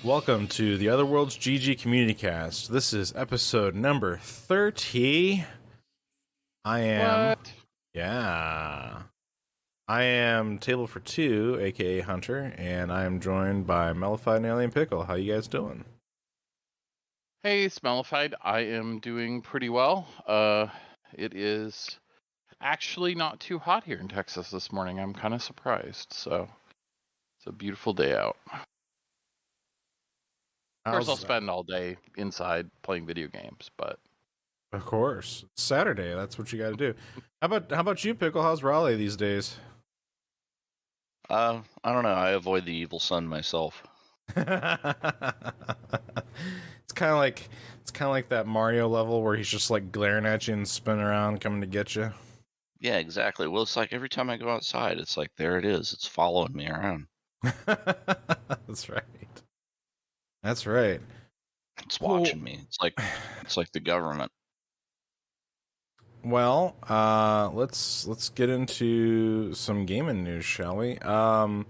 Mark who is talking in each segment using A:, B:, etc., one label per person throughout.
A: Welcome to the OtherWorldsGG Community Cast. This is episode number 30. I am Table for Two, aka Hunter, and I am joined by Mellified and Alien Pickle. How you guys doing?
B: Hey, Smellified. I am doing pretty well. It is actually not too hot here in Texas this morning. I'm kind of surprised. So it's a beautiful day out. Of course, I'll spend all day inside playing video games, but
A: of course, it's Saturday. That's what you got to do. How about you, Pickle? How's Raleigh these days?
C: I don't know. I avoid the evil sun myself.
A: It's kind of like that Mario level where he's just like glaring at you and spinning around, coming to get you.
C: Yeah, exactly. Well, it's like every time I go outside, it's like there it is. It's following me around.
A: That's right. That's right.
C: It's watching me. It's like the government.
A: Well, let's get into some gaming news, shall we? Kind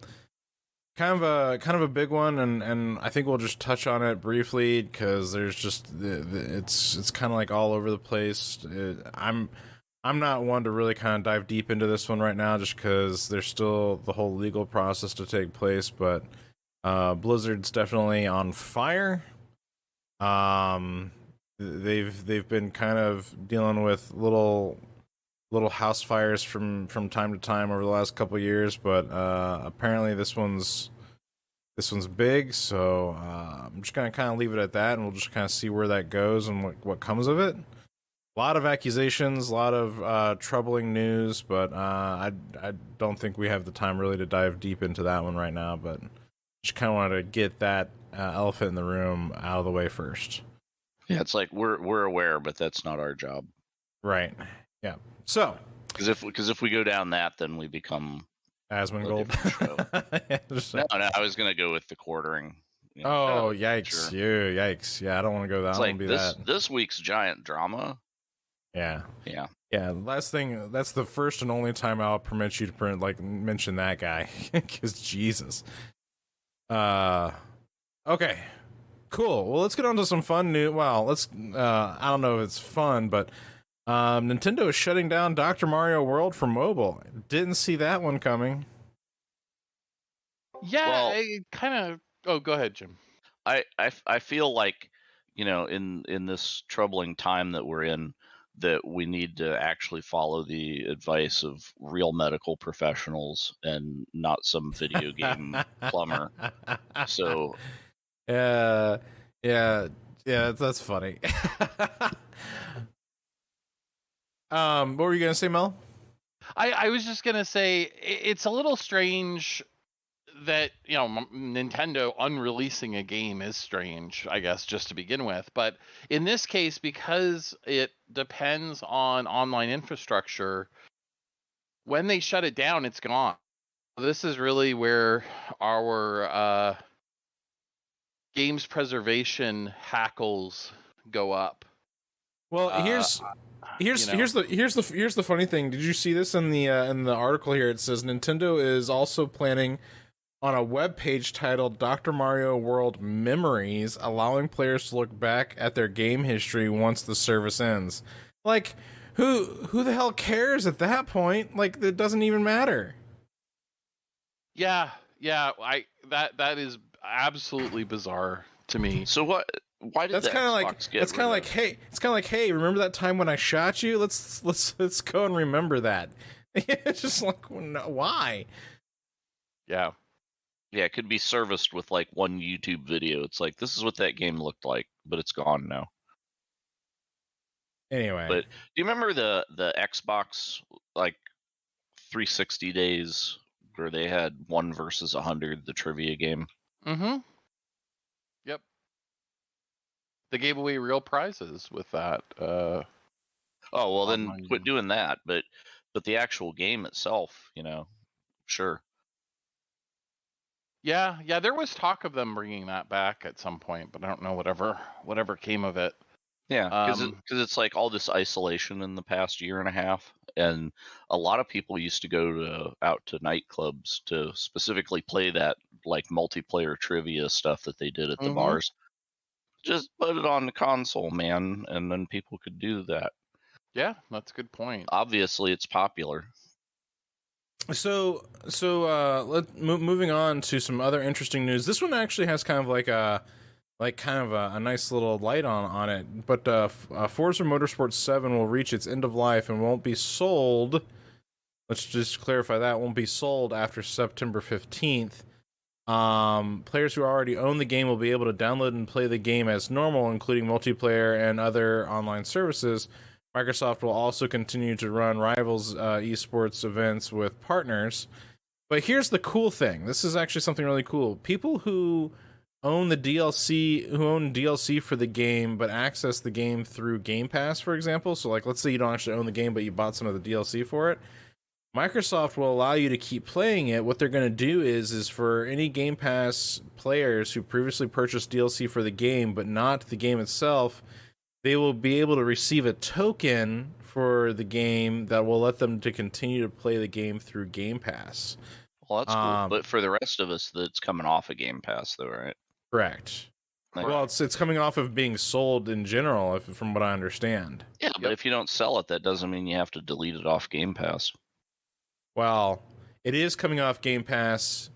A: of a big one, and I think we'll just touch on it briefly because there's just it's kind of like all over the place. I'm not one to really kind of dive deep into this one right now, just because there's still the whole legal process to take place, but. Blizzard's definitely on fire. They've been kind of dealing with little house fires from time to time over the last couple of years, but apparently this one's big. So I'm just gonna kind of leave it at that, and we'll just kind of see where that goes and what comes of it. A lot of accusations, a lot of troubling news, but I don't think we have the time really to dive deep into that one right now, but. Just kind of wanted to get that elephant in the room out of the way first.
C: Yeah, it's like we're aware, but that's not our job.
A: Right. Yeah. So,
C: because if we go down that, then we become
A: Asmongold.
C: No, I was gonna go with the quartering.
A: You know, yikes! Sure. Yikes! Yeah, I don't want to go that.
C: It's like this week's giant drama.
A: Yeah.
C: Yeah.
A: Yeah. Last thing. That's the first and only time I'll permit you to mention that guy, because Jesus. Okay, cool. Well, let's get on to some fun news. Well, let's, I don't know if it's fun, but, Nintendo is shutting down Dr. Mario World for mobile. Didn't see that one coming.
B: Yeah, well, I kind of, go ahead, Jim.
C: I feel like, in this troubling time that we're in, that we need to actually follow the advice of real medical professionals and not some video game plumber. So,
A: yeah, that's funny. What were you gonna say, Mel?
B: I was just gonna say it's a little strange that Nintendo unreleasing a game is strange, I guess, just to begin with. But in this case, because it depends on online infrastructure, when they shut it down, it's gone. This is really where our games preservation hackles go up.
A: Well, here's the funny thing. Did you see this in the article here? It says Nintendo is also planning on a web page titled Dr. Mario World Memories, allowing players to look back at their game history once the service ends. Like, who the hell cares at that point? Like, it doesn't even matter.
B: Yeah, that is absolutely bizarre to me.
C: So what? Why did
A: that's kind of like it's kind of like hey, remember that time when I shot you? Let's go and remember that. It's just like, no, why?
B: Yeah.
C: Yeah, it could be serviced with like one YouTube video. It's like, this is what that game looked like, but it's gone now.
A: Anyway.
C: But do you remember the Xbox like 360 days where they had 1 versus 100, the trivia game?
B: Mm-hmm. Yep. They gave away real prizes with that.
C: Oh, well then quit doing that. But the actual game itself, sure.
B: Yeah, there was talk of them bringing that back at some point, but I don't know whatever came of it.
C: Yeah, because it's like all this isolation in the past year and a half, and a lot of people used to go out to nightclubs to specifically play that like multiplayer trivia stuff that they did at the
B: Mhm.
C: bars. Just put it on the console, man, and then people could do that.
B: Yeah, that's a good point.
C: Obviously, it's popular.
A: So moving on to some other interesting news. This one actually has kind of like a nice little light on it. But Forza Motorsport 7 will reach its end of life and won't be sold. Let's just clarify that won't be sold after September 15th. Players who already own the game will be able to download and play the game as normal, including multiplayer and other online services. Microsoft will also continue to run Rivals esports events with partners. But here's the cool thing. This is actually something really cool. People who own DLC for the game but access the game through Game Pass, for example. So like, let's say you don't actually own the game but you bought some of the DLC for it. Microsoft will allow you to keep playing it. What they're going to do is for any Game Pass players who previously purchased DLC for the game but not the game itself, they will be able to receive a token for the game that will let them to continue to play the game through Game Pass.
C: Well, that's cool. But for the rest of us, that's coming off of Game Pass, though, right?
A: Correct.
C: Like,
A: well, it's coming off of being sold in general, from what I understand.
C: Yeah, but if you don't sell it, that doesn't mean you have to delete it off Game Pass.
A: Well, it is coming off Game Pass,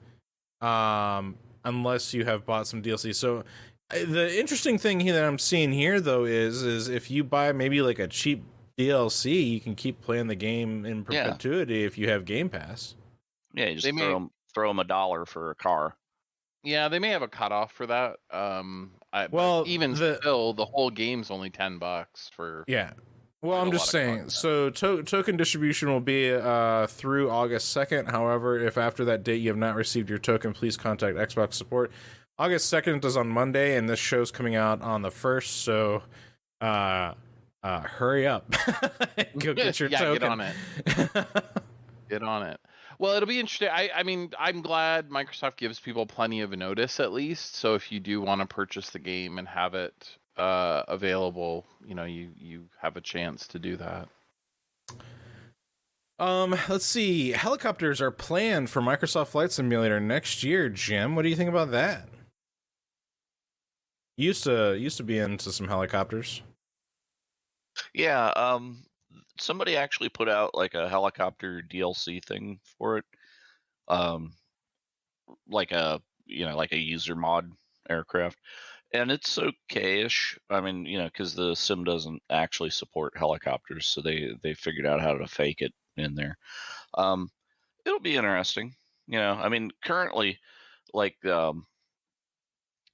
A: unless you have bought some DLC. So the interesting thing here that I'm seeing here, though, is if you buy maybe like a cheap DLC, you can keep playing the game in perpetuity if you have Game Pass.
C: Yeah, you just throw them $1 for a car.
B: Yeah, they may have a cutoff for that. Still, the whole game's only $10 for.
A: Yeah. Well, I'm just saying. So token distribution will be through August 2nd. However, if after that date you have not received your token, please contact Xbox support. August 2nd is on Monday, and this show's coming out on the 1st. So hurry up. Go get your token.
B: Get on it. Get on it. Well, it'll be interesting. I mean, I'm glad Microsoft gives people plenty of notice, at least. So if you do want to purchase the game and have it available, you have a chance to do that.
A: Let's see. Helicopters are planned for Microsoft Flight Simulator next year. Jim, what do you think about that? Used to be into some helicopters.
C: Yeah, somebody actually put out like a helicopter DLC thing for it, like a user mod aircraft, and it's okay-ish. I mean, because the sim doesn't actually support helicopters, so they figured out how to fake it in there. It'll be interesting. I mean, currently, like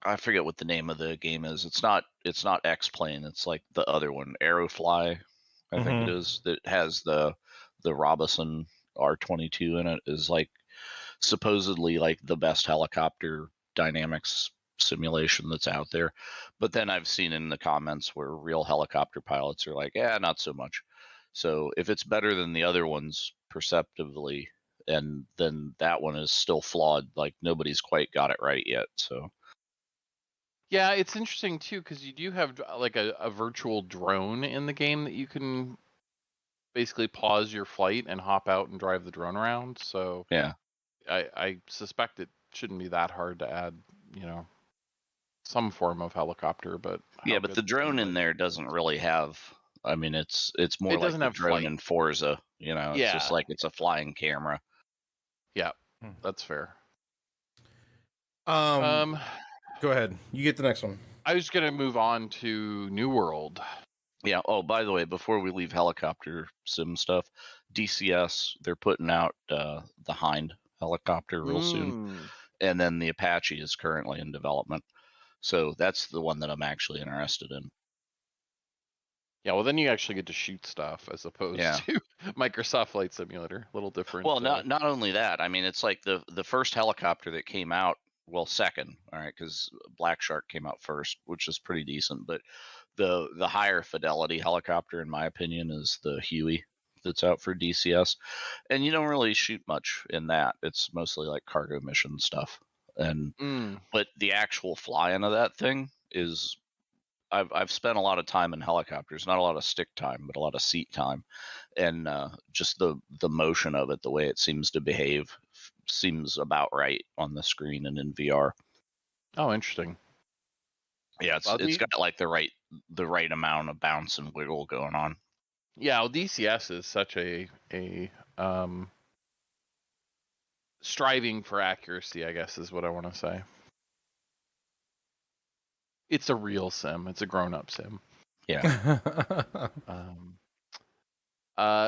C: I forget what the name of the game is. It's not X-Plane. It's like the other one, Aerofly, I think it is, that has the Robinson R22 in it, is like supposedly like the best helicopter dynamics simulation that's out there. But then I've seen in the comments where real helicopter pilots are like, not so much. So if it's better than the other ones perceptively, and then that one is still flawed, like nobody's quite got it right yet. So
B: yeah, it's interesting too, because you do have like a virtual drone in the game that you can basically pause your flight and hop out and drive the drone around. So
C: yeah,
B: I suspect it shouldn't be that hard to add, some form of helicopter. But
C: but the drone in there doesn't really have. I mean, it's more like the drone in Forza. It's just like it's a flying camera.
B: Yeah, that's fair.
A: Go ahead. You get the next one.
B: I was going to move on to New World.
C: Yeah. Oh, by the way, before we leave helicopter sim stuff, DCS, they're putting out the Hind helicopter real soon. And then the Apache is currently in development. So that's the one that I'm actually interested in.
B: Yeah, well, then you actually get to shoot stuff as opposed to Microsoft Flight Simulator. A little different.
C: Well, not only that. I mean, it's like the first helicopter that came out. Well, second, all right, because Black Shark came out first, which is pretty decent. But the higher fidelity helicopter, in my opinion, is the Huey that's out for DCS, and you don't really shoot much in that. It's mostly like cargo mission stuff. And but the actual flying of that thing is, I've spent a lot of time in helicopters, not a lot of stick time, but a lot of seat time, and just the motion of it, the way it seems to behave, seems about right on the screen and in VR.
B: Oh, interesting.
C: Yeah, it's got like the right amount of bounce and wiggle going on.
B: Yeah, well, DCS is such a striving for accuracy, I guess is what I want to say. It's a real sim. It's a grown-up sim.
C: Yeah.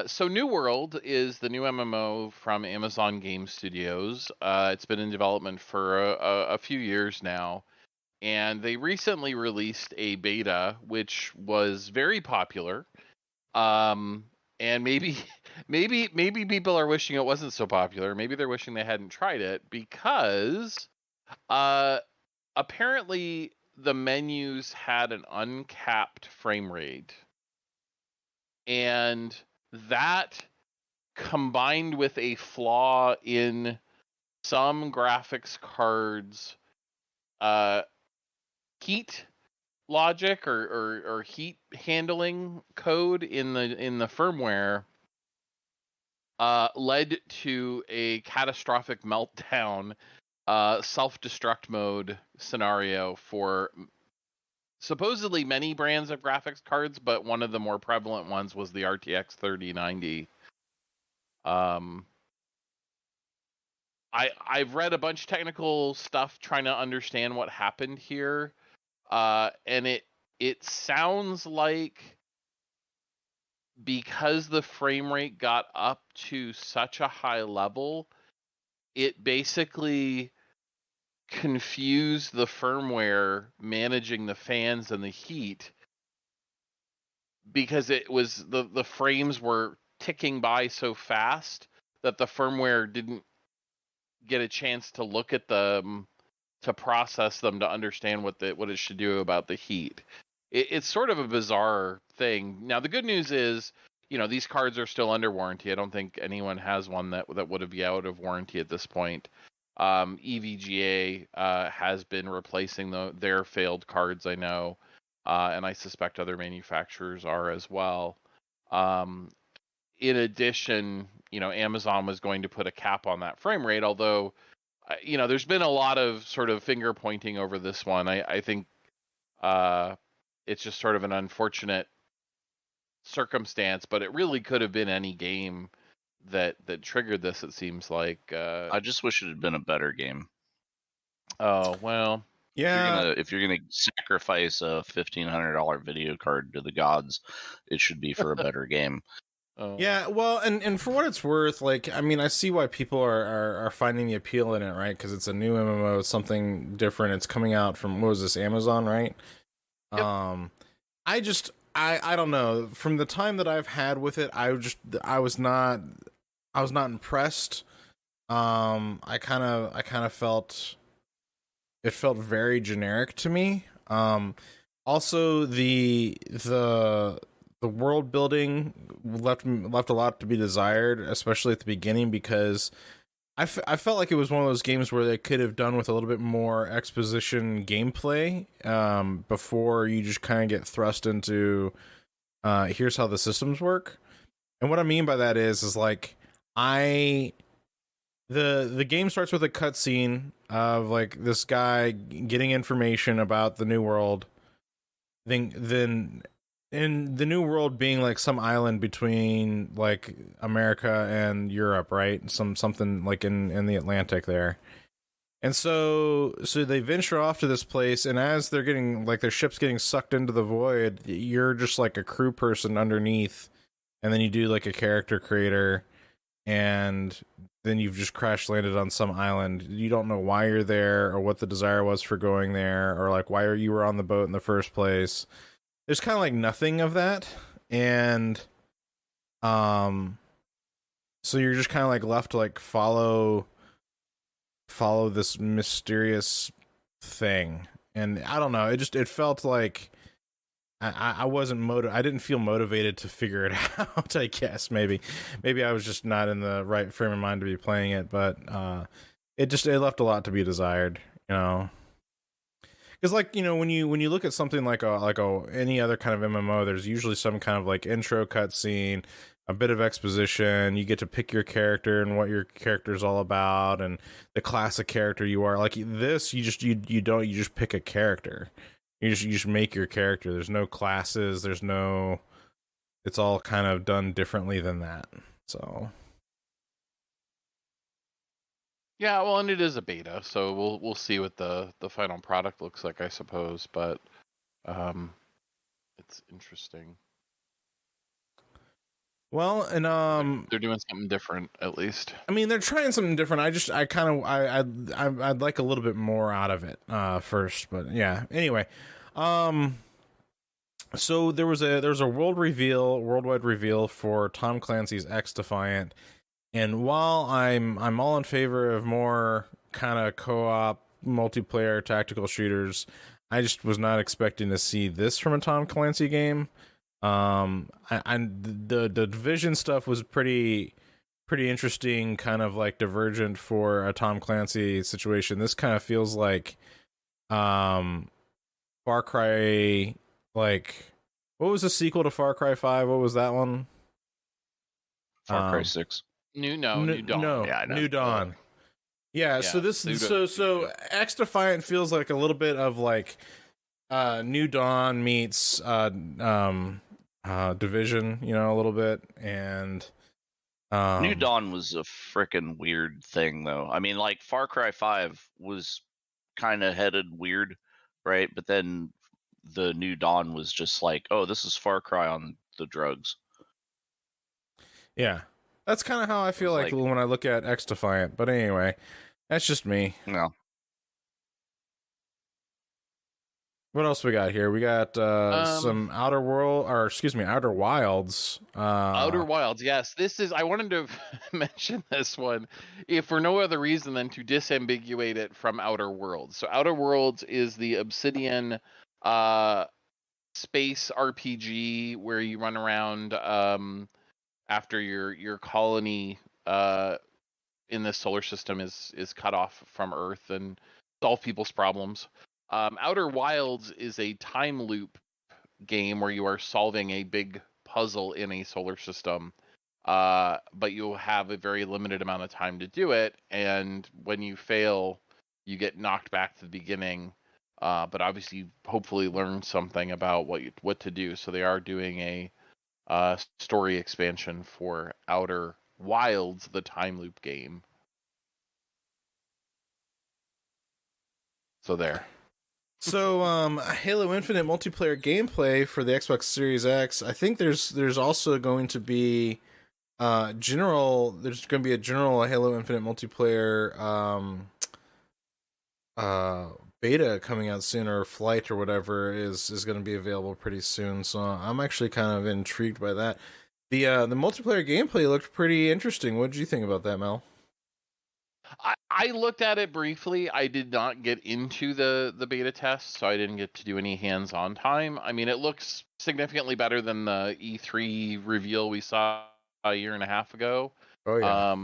B: So New World is the new MMO from Amazon Game Studios. It's been in development for a few years now, and they recently released a beta, which was very popular. And maybe people are wishing it wasn't so popular. Maybe they're wishing they hadn't tried it, because apparently the menus had an uncapped frame rate, and that, combined with a flaw in some graphics cards heat logic or heat handling code in the firmware, led to a catastrophic meltdown self-destruct mode scenario for supposedly many brands of graphics cards, but one of the more prevalent ones was the RTX 3090. I've read a bunch of technical stuff trying to understand what happened here, and it sounds like because the frame rate got up to such a high level, it basically confused the firmware managing the fans and the heat, because it was the frames were ticking by so fast that the firmware didn't get a chance to look at them, to process them, to understand what it should do about the heat. It's sort of a bizarre thing. Now, the good news is, these cards are still under warranty. I don't think anyone has one that would be out of warranty at this point. EVGA has been replacing their failed cards, I know, and I suspect other manufacturers are as well. In addition, Amazon was going to put a cap on that frame rate, although, there's been a lot of sort of finger pointing over this one. I think it's just sort of an unfortunate circumstance, but it really could have been any game that triggered this, it seems like.
C: I just wish it had been a better game.
B: Oh, well.
A: Yeah.
C: If you're gonna sacrifice a $1,500 video card to the gods, it should be for a better game.
B: Oh.
A: Yeah, well, and for what it's worth, I see why people are finding the appeal in it, right? Because it's a new MMO, it's something different. It's coming out from, what was this, Amazon, right?
B: Yep.
A: I don't know. From the time that I've had with it, I was not impressed. I kind of felt it felt very generic to me. Also the world building left a lot to be desired, especially at the beginning, because I felt like it was one of those games where they could have done with a little bit more exposition gameplay before you just kind of get thrust into here's how the systems work. And what I mean by that is like the game starts with a cutscene of like this guy getting information about the new world, then in the new world being like some island between like America and Europe, right? Something like in the Atlantic there. And so they venture off to this place, and as they're getting like their ship's getting sucked into the void, you're just like a crew person underneath, and then you do like a character creator, and then you've just crash landed on some island. You don't know why you're there or what the desire was for going there, or like why you were on the boat in the first place. There's kind of like nothing of that, and so you're just kind of like left to like follow this mysterious thing. And I don't know, it felt like I wasn't I didn't feel motivated to figure it out. I guess maybe I was just not in the right frame of mind to be playing it, but it left a lot to be desired, because like when you look at something like any other kind of MMO, there's usually some kind of like intro cutscene, a bit of exposition. You get to pick your character and what your character is all about, and the classic character you are. Like this, you just pick a character. You just make your character. There's no classes. There's no. It's all kind of done differently than that. So.
B: Yeah, well, and it is a beta, so we'll see what the final product looks like, I suppose. But it's interesting.
A: Well, and
B: they're doing something different, at least.
A: I mean, they're trying something different. I'd like a little bit more out of it first, but yeah. Anyway, so there was a worldwide reveal for Tom Clancy's X Defiant, and while I'm all in favor of more kind of co-op multiplayer tactical shooters, I just was not expecting to see this from a Tom Clancy game. The Division stuff was pretty interesting, kind of like divergent for a Tom Clancy situation. This kind of feels like Far Cry, like what was the sequel to Far Cry 5? What was that one?
C: Far Cry 6.
B: New Dawn.
C: Yeah, I know.
A: New Dawn. Yeah, so this so X Defiant feels like a little bit of like New Dawn meets Division, a little bit, and
C: New Dawn was a freaking weird thing, though. I mean, like Far Cry 5 was kind of headed weird, right? But then the New Dawn was just like, oh, this is Far Cry on the drugs.
A: Yeah, that's kind of how I feel like when I look at X Defiant. But anyway, that's just me.
C: No.
A: What else we got here? We got some Outer Wilds.
B: Outer Wilds, yes. I wanted to mention this one, if for no other reason than to disambiguate it from Outer Worlds. So Outer Worlds is the Obsidian space RPG where you run around after your colony in the solar system is cut off from Earth and solve people's problems. Outer Wilds is a time loop game where you are solving a big puzzle in a solar system, but you'll have a very limited amount of time to do it, and when you fail, you get knocked back to the beginning, but obviously hopefully learn something about what to do. So they are doing a story expansion for Outer Wilds, the time loop game. So there.
A: So, Halo Infinite multiplayer gameplay for the Xbox Series X. I think there's also going to be There's going to be a general Halo Infinite multiplayer beta coming out soon, or flight or whatever is going to be available pretty soon. So I'm actually kind of intrigued by that. The multiplayer gameplay looked pretty interesting. What did you think about that, Mel?
B: I looked at it briefly. I did not get into the beta test, so I didn't get to do any hands-on time. I mean, it looks significantly better than the E3 reveal we saw a year and a half ago.
A: Oh yeah.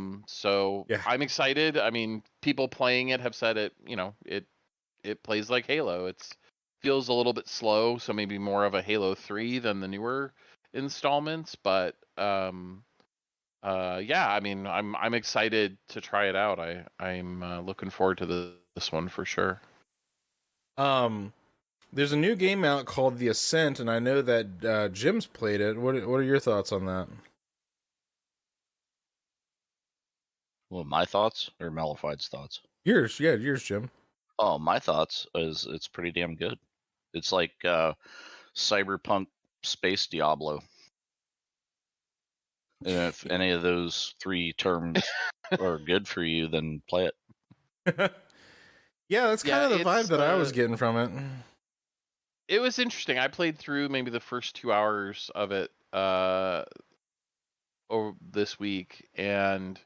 B: Yeah. I'm excited. I mean, people playing it have said it plays like Halo. It feels a little bit slow, so maybe more of a Halo 3 than the newer installments, but yeah, I mean, I'm excited to try it out. I'm looking forward to this one for sure.
A: There's a new game out called The Ascent, and I know that Jim's played it. What are your thoughts on that?
C: Well, my thoughts or Malified's thoughts?
A: Yours, Jim.
C: Oh, my thoughts is it's pretty damn good. It's like cyberpunk space Diablo. And if any of those three terms are good for you, then play it.
A: Yeah, that's kind of the vibe that I was getting from it.
B: It was interesting. I played through maybe the first 2 hours of it over this week, and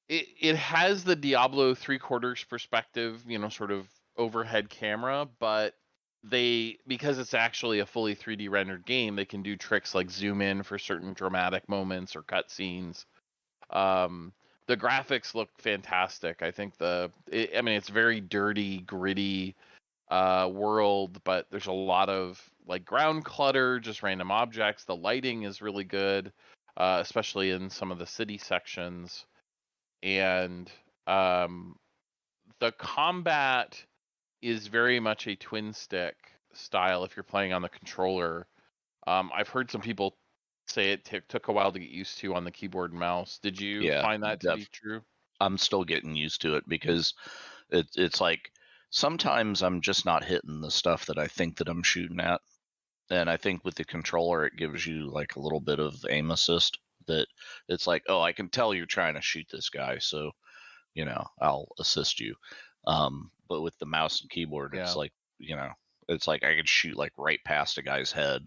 B: it has the Diablo 3/4 perspective, sort of overhead camera, but because it's actually a fully 3D rendered game, they can do tricks like zoom in for certain dramatic moments or cutscenes. The graphics look fantastic. I think it's very dirty, gritty world, but there's a lot of like ground clutter, just random objects. The lighting is really good, especially in some of the city sections. And the combat is very much a twin stick style if you're playing on the controller. I've heard some people say it took a while to get used to on the keyboard and mouse. Did you find that to be true?
C: I'm still getting used to it because it's like sometimes I'm just not hitting the stuff that I think that I'm shooting at. And I think with the controller, it gives you like a little bit of aim assist that it's like, oh, I can tell you're trying to shoot this guy. So, I'll assist you. But with the mouse and keyboard, it's like, it's like I could shoot like right past a guy's head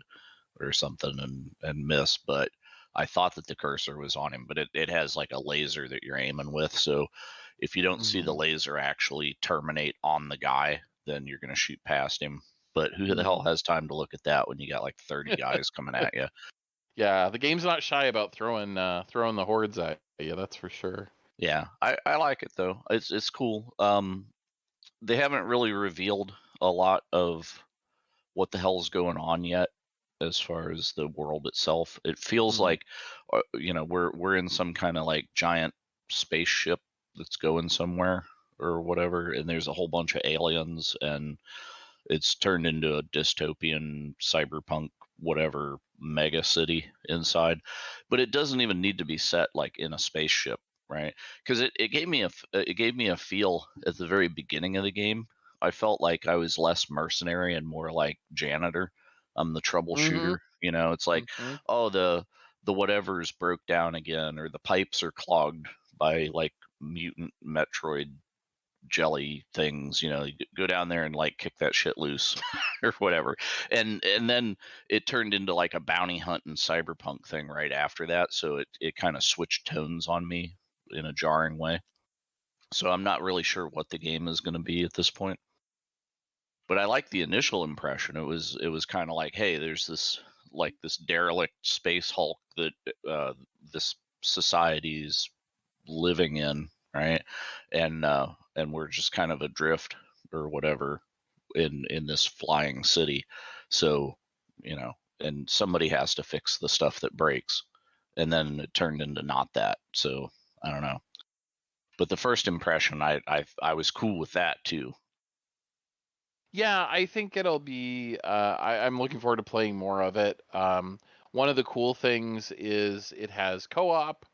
C: or something and miss. But I thought that the cursor was on him, but it has like a laser that you're aiming with. So if you don't see the laser actually terminate on the guy, then you're going to shoot past him. But who the hell has time to look at that when you got like 30 guys coming at you?
B: Yeah, the game's not shy about throwing the hordes at you. That's for sure.
C: Yeah, I like it though. It's cool. They haven't really revealed a lot of what the hell's going on yet as far as the world itself. It feels like we're in some kind of like giant spaceship that's going somewhere or whatever, and there's a whole bunch of aliens, and it's turned into a dystopian cyberpunk whatever mega city inside. But it doesn't even need to be set like in a spaceship, right? Because it gave me a feel at the very beginning of the game. I felt like I was less mercenary and more like janitor. I'm the troubleshooter. It's like, oh, the whatever's broke down again, or the pipes are clogged by like mutant Metroid jelly things. You go down there and like kick that shit loose or whatever. And then it turned into like a bounty hunt and cyberpunk thing right after that. So it kind of switched tones on me in a jarring way. So I'm not really sure what the game is going to be at this point. But I like the initial impression. It was kind of like, hey, there's this derelict space Hulk that this society's living in, right? And we're just kind of adrift or whatever in this flying city. So, and somebody has to fix the stuff that breaks. And then it turned into not that. So I don't know. But the first impression, I was cool with that too.
B: Yeah, I think it'll be. I'm looking forward to playing more of it. One of the cool things is it has co-op.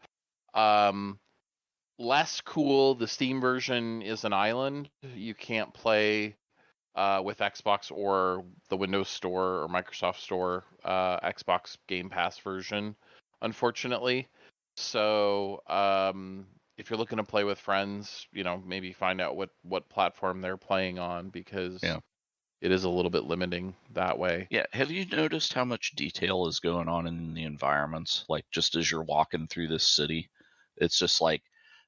B: Less cool, the Steam version is an island. You can't play with Xbox or the Windows Store or Microsoft Store Xbox Game Pass version, unfortunately. So if you're looking to play with friends, maybe find out what platform they're playing on, because it is a little bit limiting that way.
C: Yeah. Have you noticed how much detail is going on in the environments? Like just as you're walking through this city, it's just like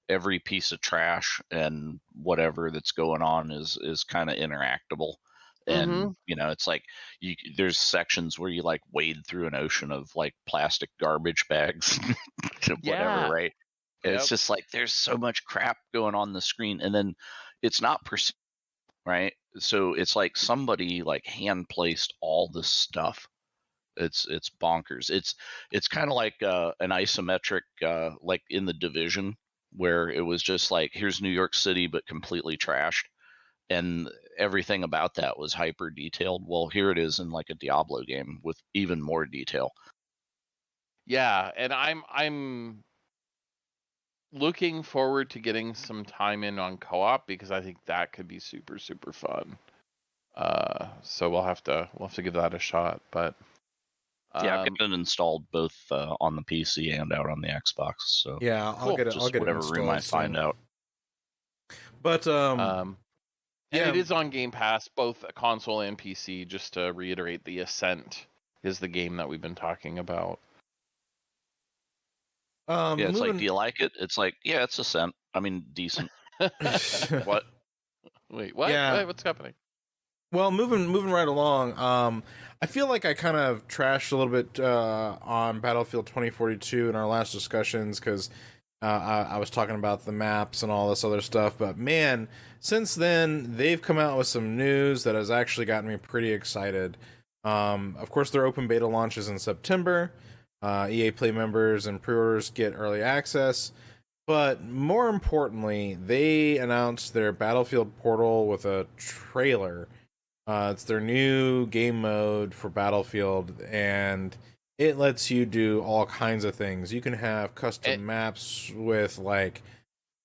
C: every piece of trash and whatever that's going on is kind of interactable. And it's like there's sections where you like wade through an ocean of like plastic garbage bags whatever, right? And it's just like there's so much crap going on the screen, and then it's not perceived, right? So it's like somebody like hand placed all this stuff. It's bonkers. It's kind of like an isometric like in The Division, where it was just like, here's New York City but completely trashed, and everything about that was hyper detailed. Well, here it is in like a Diablo game with even more detail.
B: Yeah, and I'm looking forward to getting some time in on co-op, because I think that could be super, super fun. So we'll have to give that a shot. But
C: yeah, I've got it installed both on the PC and out on the Xbox. So
A: yeah, I'll get it. I'll get
C: whatever
A: it
C: room I find out.
A: But
B: and it is on Game Pass, both console and PC. Just to reiterate, the Ascent is the game that we've been talking about.
C: Yeah, it's like, do you like it? It's like, yeah, it's Ascent. I mean, decent. What?
B: Wait, what?
A: Yeah.
B: What's happening?
A: Well, moving right along. I feel like I kind of trashed a little bit on Battlefield 2042 in our last discussions, because I was talking about the maps and all this other stuff. But man, since then they've come out with some news that has actually gotten me pretty excited. Of course, their open beta launches in September. EA Play members and pre-orders get early access. But more importantly, they announced their Battlefield portal with a trailer. It's their new game mode for Battlefield, and it lets you do all kinds of things. You can have custom maps with, like,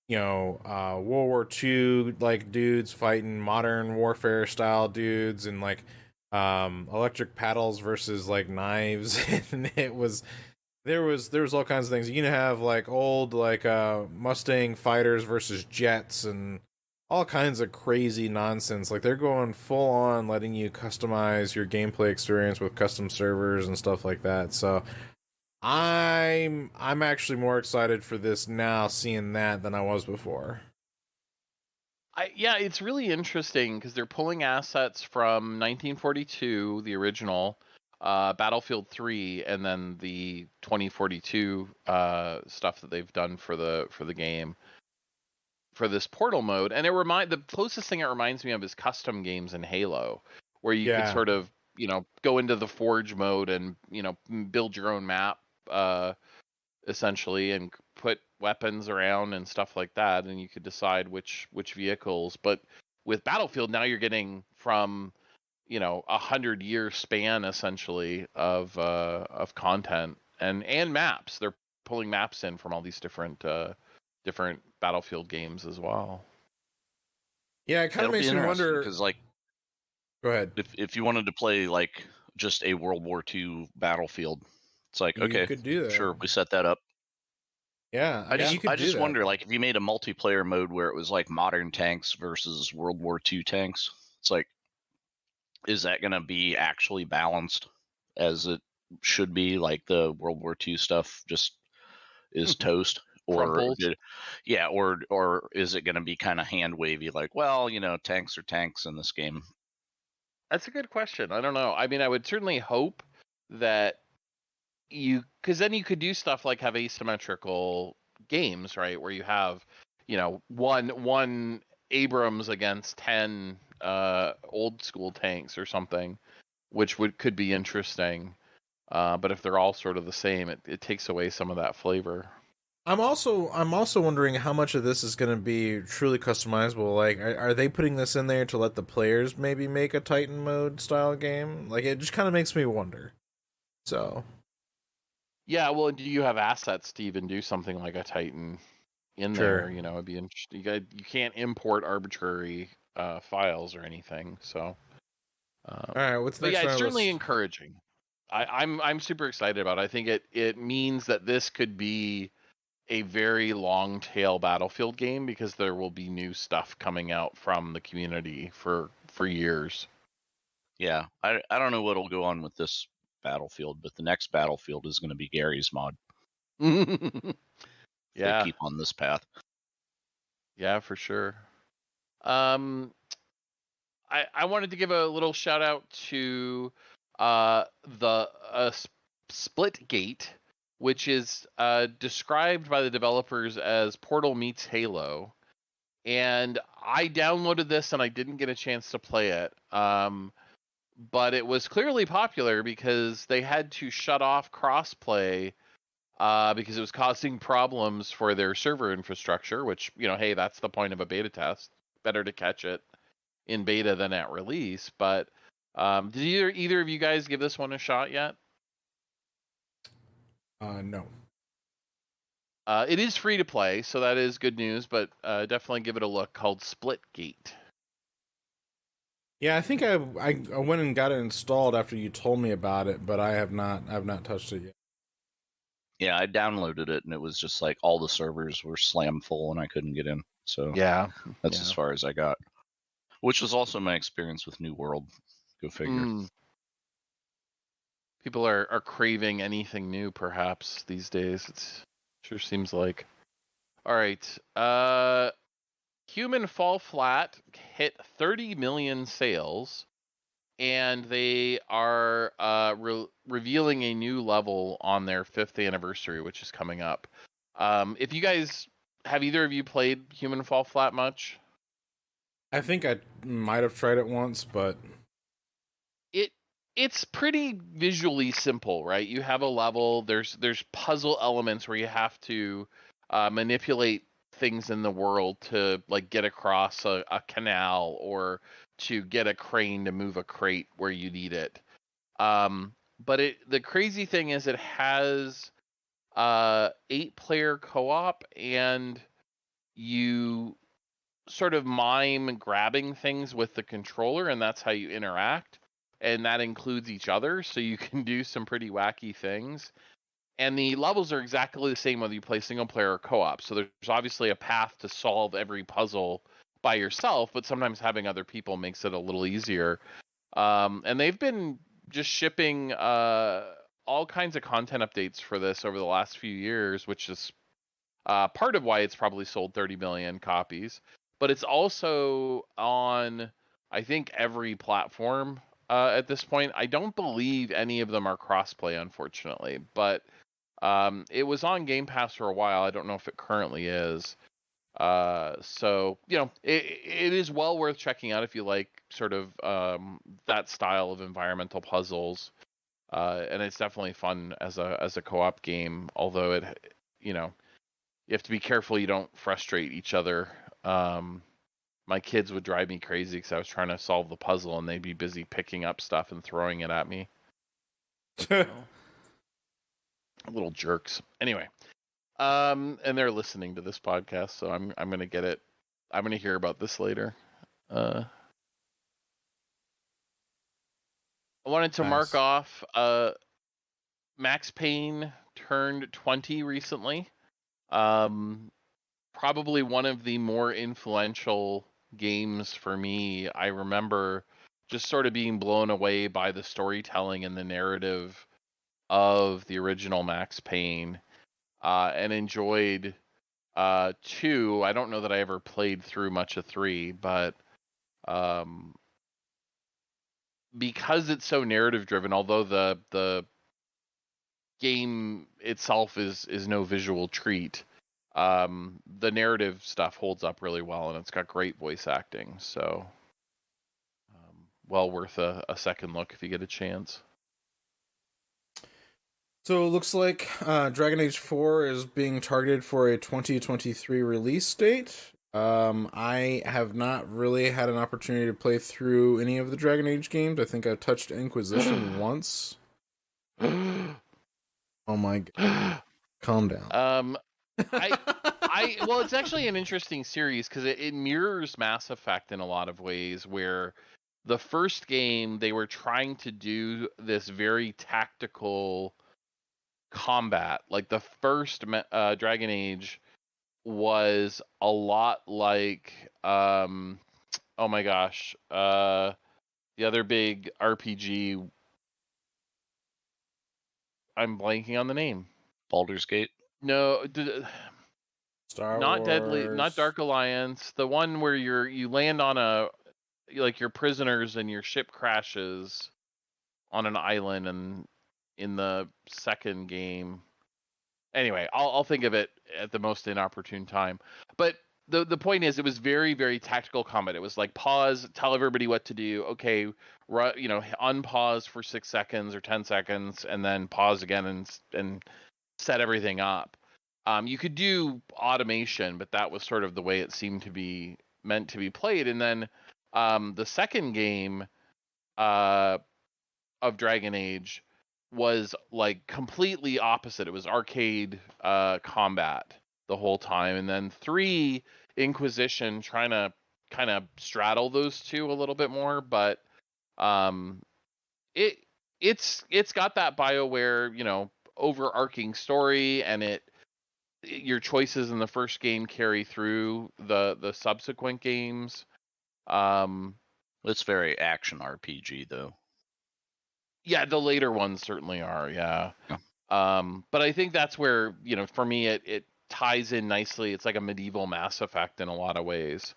A: World War II like dudes fighting modern warfare style dudes, and like electric paddles versus like knives, and there was all kinds of things. You can have like old like Mustang fighters versus jets and all kinds of crazy nonsense. Like they're going full on letting you customize your gameplay experience with custom servers and stuff like that. So I'm actually more excited for this now seeing that than I was before.
B: Yeah, it's really interesting because they're pulling assets from 1942, the original, Battlefield 3, and then the 2042 stuff that they've done for the game for this portal mode. And the closest thing it reminds me of is custom games in Halo, where you could sort of go into the Forge mode and build your own map essentially, and put weapons around and stuff like that, and you could decide which vehicles. But with Battlefield now, you're getting from 100-year span essentially of content and maps. They're pulling maps in from all these different Battlefield games as well.
A: Yeah, it kind of makes me wonder
C: because, like,
A: go ahead.
C: If you wanted to play like just a World War II Battlefield, it's like, okay,
A: you could do that.
C: Sure, we set that up.
A: Yeah,
C: I just wonder, like, if you made a multiplayer mode where it was like modern tanks versus World War II tanks, it's like, is that going to be actually balanced as it should be? Like the World War II stuff just is toast, or or is it going to be kind of hand wavy? Like, well, tanks are tanks in this game.
B: That's a good question. I don't know. I mean, I would certainly hope that because then you could do stuff like have asymmetrical games, right? Where you have, one Abrams against 10 old school tanks or something, which could be interesting. But if they're all sort of the same, it takes away some of that flavor.
A: I'm also wondering how much of this is going to be truly customizable. Like, are they putting this in there to let the players maybe make a Titan mode style game? Like, it just kind of makes me wonder. So,
B: yeah. Well, do you have assets to even do something like a Titan in there? It'd be interesting. You can't import arbitrary files or anything. So,
A: all right. What's next?
B: Yeah, it's certainly encouraging. I'm super excited about it. I think it means that this could be a very long tail Battlefield game, because there will be new stuff coming out from the community for years.
C: Yeah, I don't know what'll go on with this Battlefield, but the next Battlefield is going to be Gary's mod.
B: Yeah,
C: they keep on this path.
B: Yeah, for sure. I wanted to give a little shout out to the Splitgate, which is described by the developers as Portal meets Halo. And I downloaded this and I didn't get a chance to play it. But it was clearly popular because they had to shut off crossplay because it was causing problems for their server infrastructure, which, hey, that's the point of a beta test. Better to catch it in beta than at release. But did either of you guys give this one a shot yet?
A: No.
B: It is free to play, so that is good news, but definitely give it a look, called Splitgate.
A: Yeah, I think I went and got it installed after you told me about it, but I've not touched it yet.
C: Yeah, I downloaded it and it was just like all the servers were slam full and I couldn't get in. So that's as far as I got. Which was also my experience with New World. Go figure.
B: People are craving anything new, perhaps, these days. It sure seems like. All right. Human Fall Flat hit 30 million sales, and they are revealing a new level on their 5th anniversary, which is coming up. If you guys, have either of you played Human Fall Flat much?
A: I think I might have tried it once, but
B: It's pretty visually simple, right? You have a level. There's puzzle elements where you have to manipulate things in the world to like get across a canal or to get a crane to move a crate where you need it. But the crazy thing is it has 8-player co-op, and you sort of mime grabbing things with the controller, and that's how you interact. And that includes each other, so you can do some pretty wacky things. And the levels are exactly the same whether you play single player or co-op. So there's obviously a path to solve every puzzle by yourself, but sometimes having other people makes it a little easier. And they've been just shipping all kinds of content updates for this over the last few years, which is part of why it's probably sold 30 million copies. But it's also on, I think, every platform at this point. I don't believe any of them are crossplay, unfortunately. But it was on Game Pass for a while. I don't know if it currently is. So, it is well worth checking out if you like sort of that style of environmental puzzles. And it's definitely fun as a co-op game, although you have to be careful you don't frustrate each other. My kids would drive me crazy because I was trying to solve the puzzle and they'd be busy picking up stuff and throwing it at me. Little jerks. Anyway, and they're listening to this podcast, so I'm gonna get it. I'm gonna hear about this later. I wanted to mark off. Max Payne turned 20 recently. Probably one of the more influential games for me. I remember just sort of being blown away by the storytelling and the narrative of the original Max Payne, and enjoyed 2. I don't know that I ever played through much of 3, but because it's so narrative driven, although the game itself is no visual treat, the narrative stuff holds up really well, and it's got great voice acting, so well worth a second look if you get a chance.
A: So it looks like Dragon Age 4 is being targeted for a 2023 release date. I have not really had an opportunity to play through any of the Dragon Age games. I think I've touched Inquisition once. Oh my god. Calm down.
B: Well, it's actually an interesting series because it mirrors Mass Effect in a lot of ways, where the first game they were trying to do this very tactical combat. Like the first Dragon Age was a lot like oh my gosh, the other big RPG. I'm blanking on the name.
C: Baldur's Gate.
B: No,
A: Star
B: not
A: Wars.
B: Deadly, not Dark Alliance. The one where you land on you're prisoners and your ship crashes on an island, and in the second game. Anyway, I'll think of it at the most inopportune time. But the point is, it was very, very tactical combat. It was like pause, tell everybody what to do. Okay, unpause for 6 seconds or 10 seconds, and then pause again and set everything up. You could do automation, but that was sort of the way it seemed to be meant to be played. And then the second game of Dragon Age was like completely opposite. It was arcade combat the whole time. And then 3, Inquisition, trying to kind of straddle those two a little bit more, but it's got that BioWare, overarching story, and your choices in the first game carry through the subsequent games.
C: It's very action RPG though.
B: Yeah, the later ones certainly are. Yeah. But I think that's where, for me, it ties in nicely. It's like a medieval Mass Effect in a lot of ways.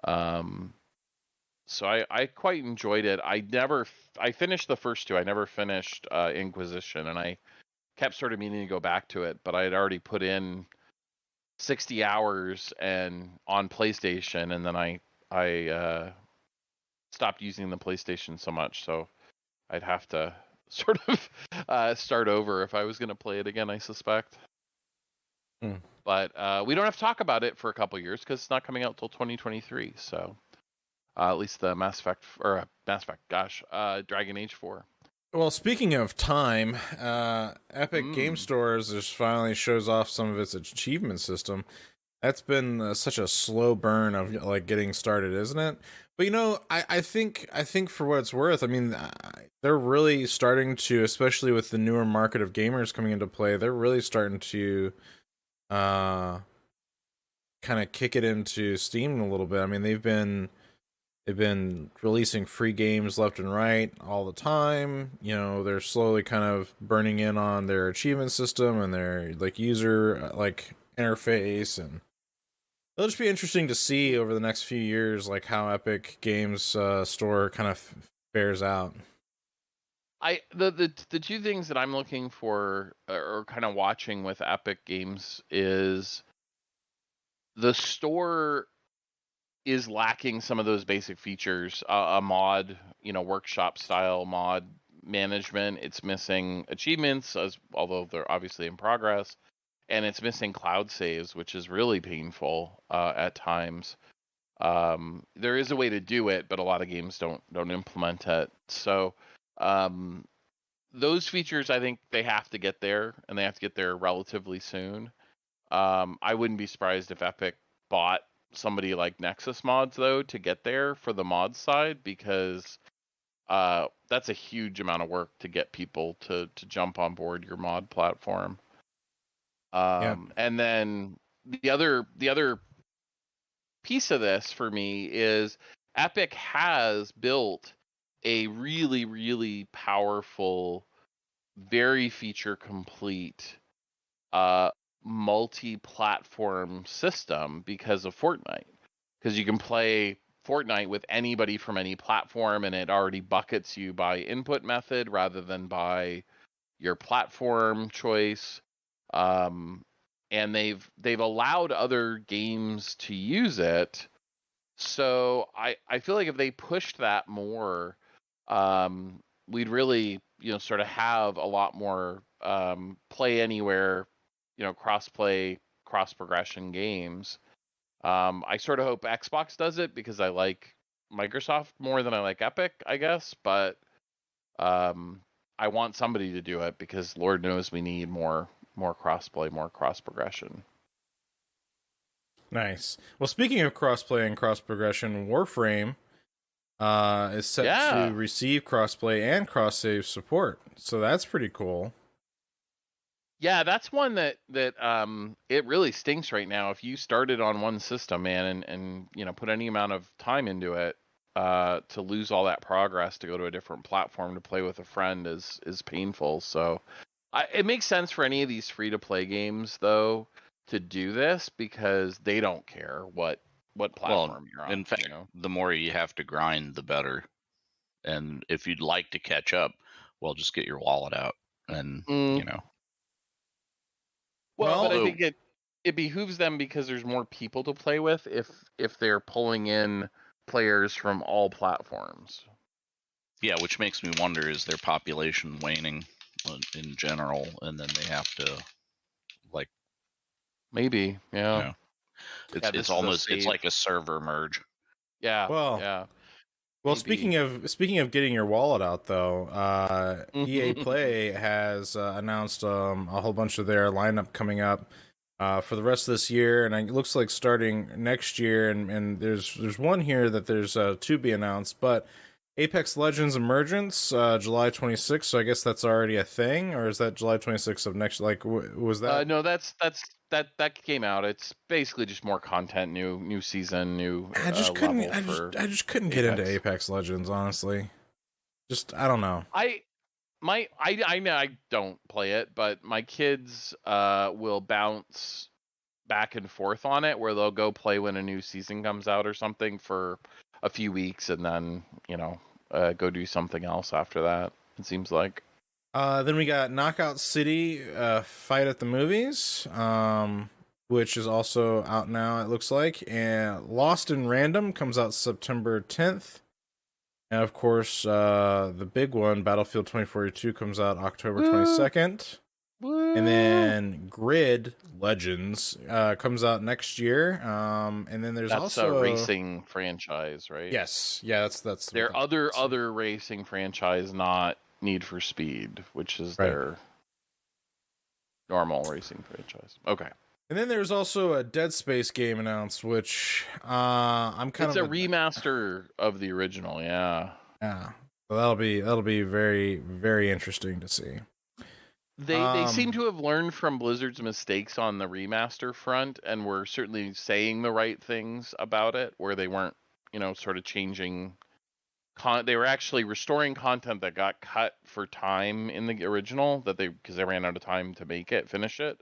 B: So I quite enjoyed it. I finished the first 2. I never finished Inquisition, and I kept sort of meaning to go back to it, but I had already put in 60 hours and on PlayStation, and then I stopped using the PlayStation so much, so I'd have to sort of start over if I was going to play it again, I suspect. But we don't have to talk about it for a couple years because it's not coming out till 2023. So at least the Dragon Age 4.
A: Well, speaking of time, Epic Game Stores just finally shows off some of its achievement system. That's been such a slow burn of like getting started, isn't it? But I think for what it's worth, I mean, they're really starting to, especially with the newer market of gamers coming into play, they're really starting to kind of kick it into Steam a little bit. I mean, they've been releasing free games left and right all the time. They're slowly kind of burning in on their achievement system and their like user like interface, and it'll just be interesting to see over the next few years like how Epic Games Store kind of fares out.
B: The two things that I'm looking for or kind of watching with Epic Games is the store is lacking some of those basic features, a mod, workshop style mod management. It's missing achievements, although they're obviously in progress, and it's missing cloud saves, which is really painful at times. There is a way to do it, but a lot of games don't implement it. So those features, I think they have to get there, and they have to get there relatively soon. I wouldn't be surprised if Epic bought somebody like Nexus Mods though to get there for the mod side, because that's a huge amount of work to get people to jump on board your mod platform. And then the other piece of this for me is Epic has built a really, really powerful, very feature complete multi-platform system because of Fortnite, because you can play Fortnite with anybody from any platform, and it already buckets you by input method rather than by your platform choice. And they've allowed other games to use it. So I feel like if they pushed that more, we'd really sort of have a lot more play anywhere, cross-play, cross-progression games. I sort of hope Xbox does it because I like Microsoft more than I like Epic, I guess. But I want somebody to do it because Lord knows we need more cross-play, more cross-progression.
A: Nice. Well, speaking of cross-play and cross-progression, Warframe is set to receive cross-play and cross-save support. So that's pretty cool.
B: Yeah, that's one that it really stinks right now. If you started on one system, man, and put any amount of time into it, to lose all that progress to go to a different platform to play with a friend is painful. So it makes sense for any of these free-to-play games, though, to do this because they don't care what platform you're on.
C: In fact, the more you have to grind, the better. And if you'd like to catch up, well, just get your wallet out and
B: Well, but I think it behooves them because there's more people to play with if they're pulling in players from all platforms.
C: Yeah, which makes me wonder, is their population waning in general, and then they have to
B: maybe, yeah.
C: It's almost it's like a server merge.
B: Yeah.
A: Well,
B: yeah.
A: Well, speaking of getting your wallet out, though, EA Play has announced a whole bunch of their lineup coming up for the rest of this year, and it looks like starting next year. And there's one here that there's to be announced, but Apex Legends Emergence, July 26th. So I guess that's already a thing, or is that July 26th of next? Like, was that?
B: No, that came out. It's basically just more content, new season, new. I just couldn't
A: get into Apex Legends, honestly. I don't know.
B: I don't play it, but my kids will bounce back and forth on it, where they'll go play when a new season comes out or something for a few weeks, and then go do something else after that. It seems like.
A: Then we got Knockout City, Fight at the Movies, which is also out now, it looks like. And Lost in Random comes out September 10th. And of course, the big one, Battlefield 2042, comes out October 22nd. And then Grid Legends comes out next year. And then there's
B: That's
A: also
B: a racing franchise, right?
A: Yes, yeah, that's
B: their other racing franchise, not Need for Speed, which is
A: Right.
B: their normal racing franchise. Okay.
A: And then there's also a Dead Space game announced, which I'm kind
B: It's
A: of
B: a remaster of the original, yeah.
A: Yeah, so that'll be very, very interesting to see.
B: They seem to have learned from Blizzard's mistakes on the remaster front, and were certainly saying the right things about it, where they weren't, sort of changing. They were actually restoring content that got cut for time in the original, because they ran out of time to finish it,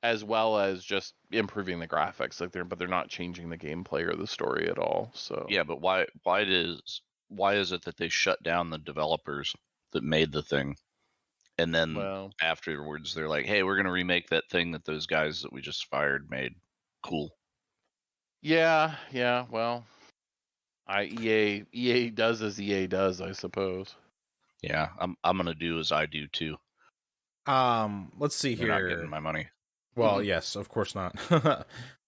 B: as well as just improving the graphics. But they're not changing the gameplay or the story at all. So
C: yeah, but why is it that they shut down the developers that made the thing, and then afterwards they're like, hey, we're gonna remake that thing that those guys that we just fired made? Cool.
B: Yeah. Well, EA does as EA does, I suppose.
C: Yeah, I'm gonna do as I do too.
A: Let's see
C: They're
A: here.
C: not getting my money.
A: Well, yes, of course not.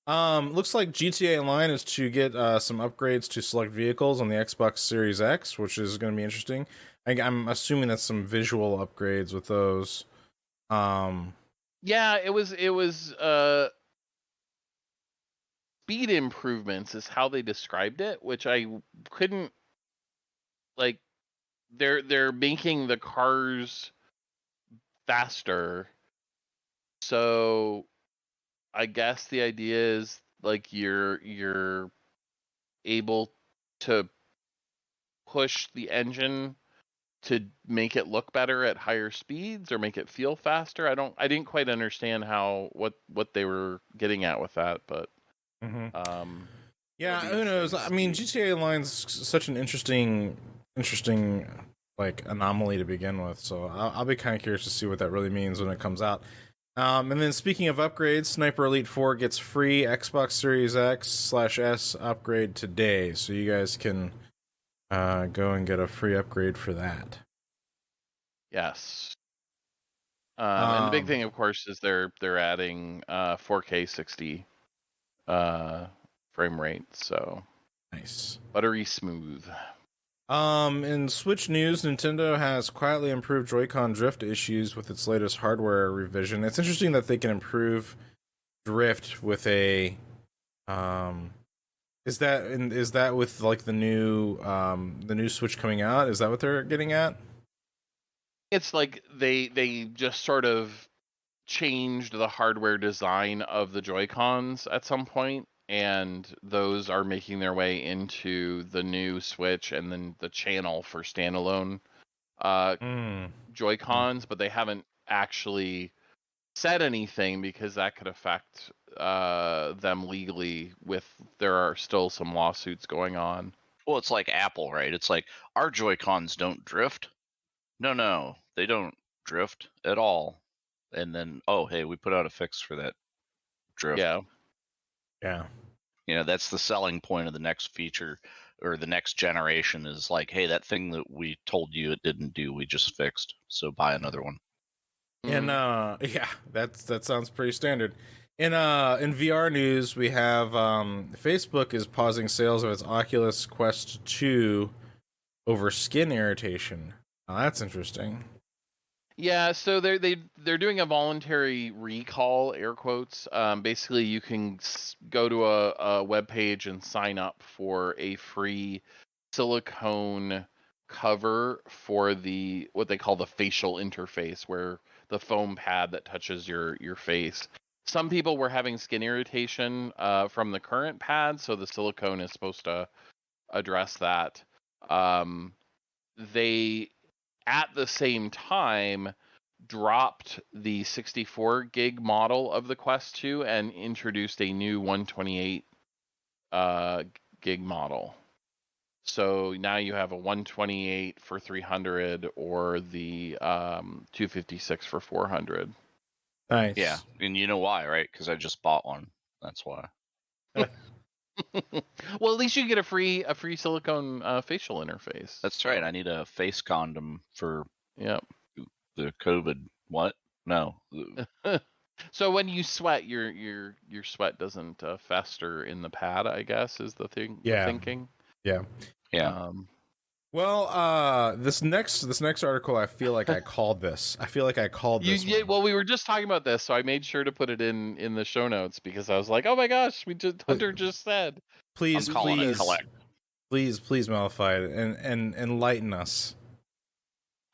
A: Looks like GTA Online is to get some upgrades to select vehicles on the Xbox Series X, which is going to be interesting. I'm assuming that's some visual upgrades with those.
B: Yeah, it was speed improvements is how they described it, which I couldn't they're making the cars faster. So I guess the idea is you're able to push the engine to make it look better at higher speeds or make it feel faster. I didn't quite understand what they were getting at with that, but
A: yeah, who knows? I mean, GTA Online's such an interesting like anomaly to begin with, so I'll be kind of curious to see what that really means when it comes out. And then speaking of upgrades, Sniper Elite 4 gets free Xbox Series X/S upgrade today, so you guys can go and get a free upgrade for that.
B: Yes. And the big thing, of course, is they're adding 4K 60 frame rate, so
A: nice,
B: buttery smooth.
A: In Switch news, Nintendo has quietly improved Joy-Con drift issues with its latest hardware revision. It's interesting that they can improve drift with a is that with like the new Switch coming out? Is that what they're getting at?
B: It's like they just sort of changed the hardware design of the Joy-Cons at some point, and those are making their way into the new Switch and then the channel for standalone Joy-Cons, but they haven't actually said anything because that could affect them legally. There are still some lawsuits going on.
C: Well, it's like Apple, right? It's like, our Joy-Cons don't drift. No, they don't drift at all. And then, oh, hey, we put out a fix for that drift.
A: Yeah.
C: That's the selling point of the next feature or the next generation, is like, hey, that thing that we told you it didn't do, we just fixed. So buy another one.
A: And yeah, that sounds pretty standard. In VR news, we have Facebook is pausing sales of its Oculus Quest 2 over skin irritation. Now, that's interesting.
B: Yeah, so they're doing a voluntary recall, air quotes. Basically, you can go to a web page and sign up for a free silicone cover for what they call the facial interface, where the foam pad that touches your face. Some people were having skin irritation from the current pad, so the silicone is supposed to address that. They, at the same time, dropped the 64 gig model of the Quest 2 and introduced a new 128 gig model. So now you have a 128 for 300 or the 256 for 400.
A: Nice.
C: Yeah, and you know why, right? Because I just bought one. That's why.
B: Well, at least you get a free silicone facial interface.
C: That's right. I need a face condom for
B: Yep.
C: the COVID. What? No.
B: So when you sweat, your sweat doesn't fester in the pad, I guess, is the thing.
A: Yeah.
B: The thinking.
A: Yeah.
C: Yeah.
A: Well, this next article, I feel like I called this.
B: Yeah, well, we were just talking about this, so I made sure to put it in the show notes because I was like, oh my gosh, Hunter just said.
A: Please,
C: I'm calling it collect.
A: please, Malphite, and enlighten us.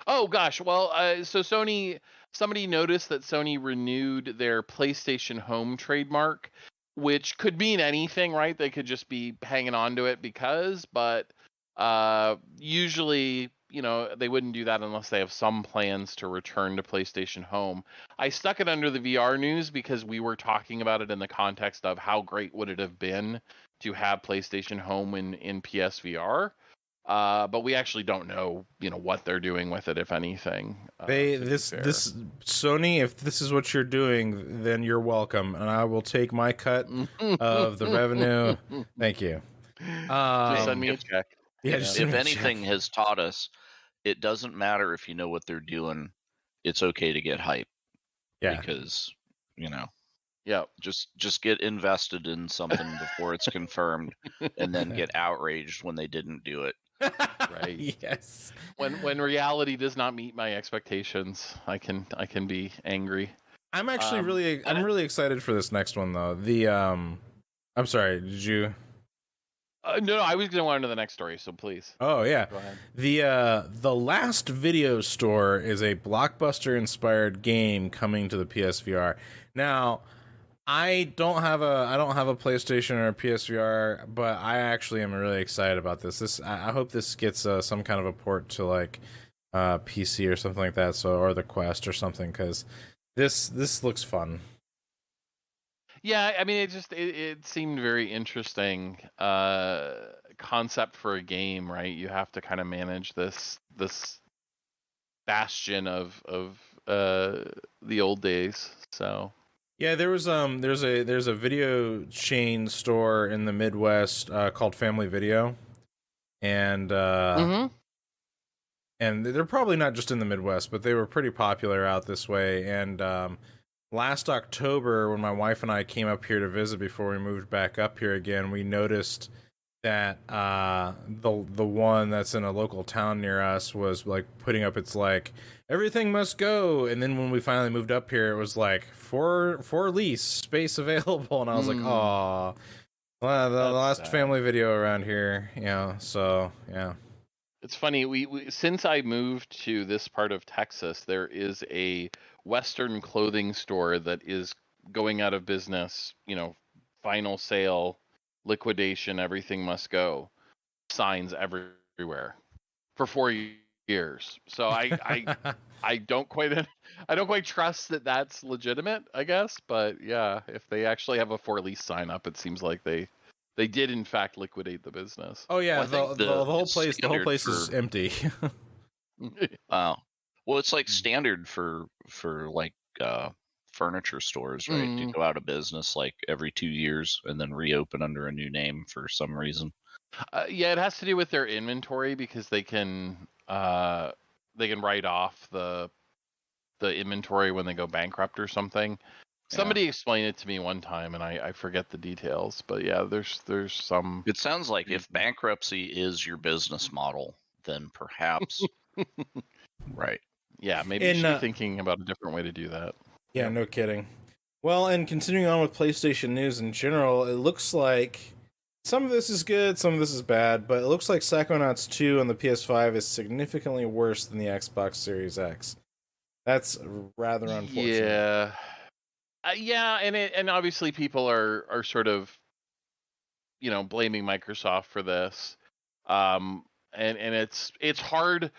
B: Oh gosh, well, so somebody noticed that Sony renewed their PlayStation Home trademark, which could mean anything, right? They could just be hanging on to it but usually, they wouldn't do that unless they have some plans to return to PlayStation Home. I stuck it under the VR news because we were talking about it in the context of how great would it have been to have PlayStation Home in PSVR. But we actually don't know, what they're doing with it, if anything.
A: This Sony, if this is what you're doing, then you're welcome, and I will take my cut of the revenue. Thank you.
B: Just send me a check.
A: Yeah,
C: if anything has taught us, it doesn't matter if you know what they're doing. It's okay to get hype.
A: Yeah.
C: Because,
B: yeah,
C: just get invested in something before it's confirmed, and then get outraged when they didn't do it.
B: Right.
A: Yes.
B: When reality does not meet my expectations, I can be angry.
A: I'm actually really excited for this next one though. I'm sorry, did you?
B: No, I was going to go on to the next story, so please.
A: Oh yeah.
B: Go ahead.
A: The Last Video Store is a Blockbuster inspired game coming to the PSVR. Now, I don't have a PlayStation or a PSVR, but I actually am really excited about this. I hope this gets some kind of a port to like PC or something like that, or the Quest or something, because this looks fun.
B: Yeah, I mean, it seemed very interesting concept for a game, right? You have to kind of manage this bastion of the old days. So
A: yeah, there's a video chain store in the Midwest called Family Video, and and they're probably not just in the Midwest, but they were pretty popular out this way. And last October, when my wife and I came up here to visit before we moved back up here again, we noticed that the one that's in a local town near us was like putting up its like everything must go, and then when we finally moved up here, it was like for lease space available, and I was like, oh, well, the last sad. Family Video around here, so yeah.
B: It's funny, we since I moved to this part of Texas, there is a Western clothing store that is going out of business, final sale, liquidation, everything must go, signs everywhere for 4 years. So I don't quite trust that that's legitimate, I guess, but yeah, if they actually have a for lease sign up, it seems like they did in fact liquidate the business.
A: Oh yeah, well, the whole place is empty.
C: Wow. Well, it's like standard for like furniture stores, right? To go out of business like every 2 years and then reopen under a new name for some reason.
B: Yeah, it has to do with their inventory because they can write off the inventory when they go bankrupt or something. Somebody explained it to me one time, and I forget the details. But yeah, there's some.
C: It sounds like if bankruptcy is your business model, then perhaps. Right.
B: Yeah, maybe you should be thinking about a different way to do that.
A: Yeah, no kidding. Well, and continuing on with PlayStation news in general, it looks like some of this is good, some of this is bad, but it looks like Psychonauts 2 on the PS5 is significantly worse than the Xbox Series X. That's rather unfortunate.
B: Yeah, and obviously people are sort of, blaming Microsoft for this, and it's hard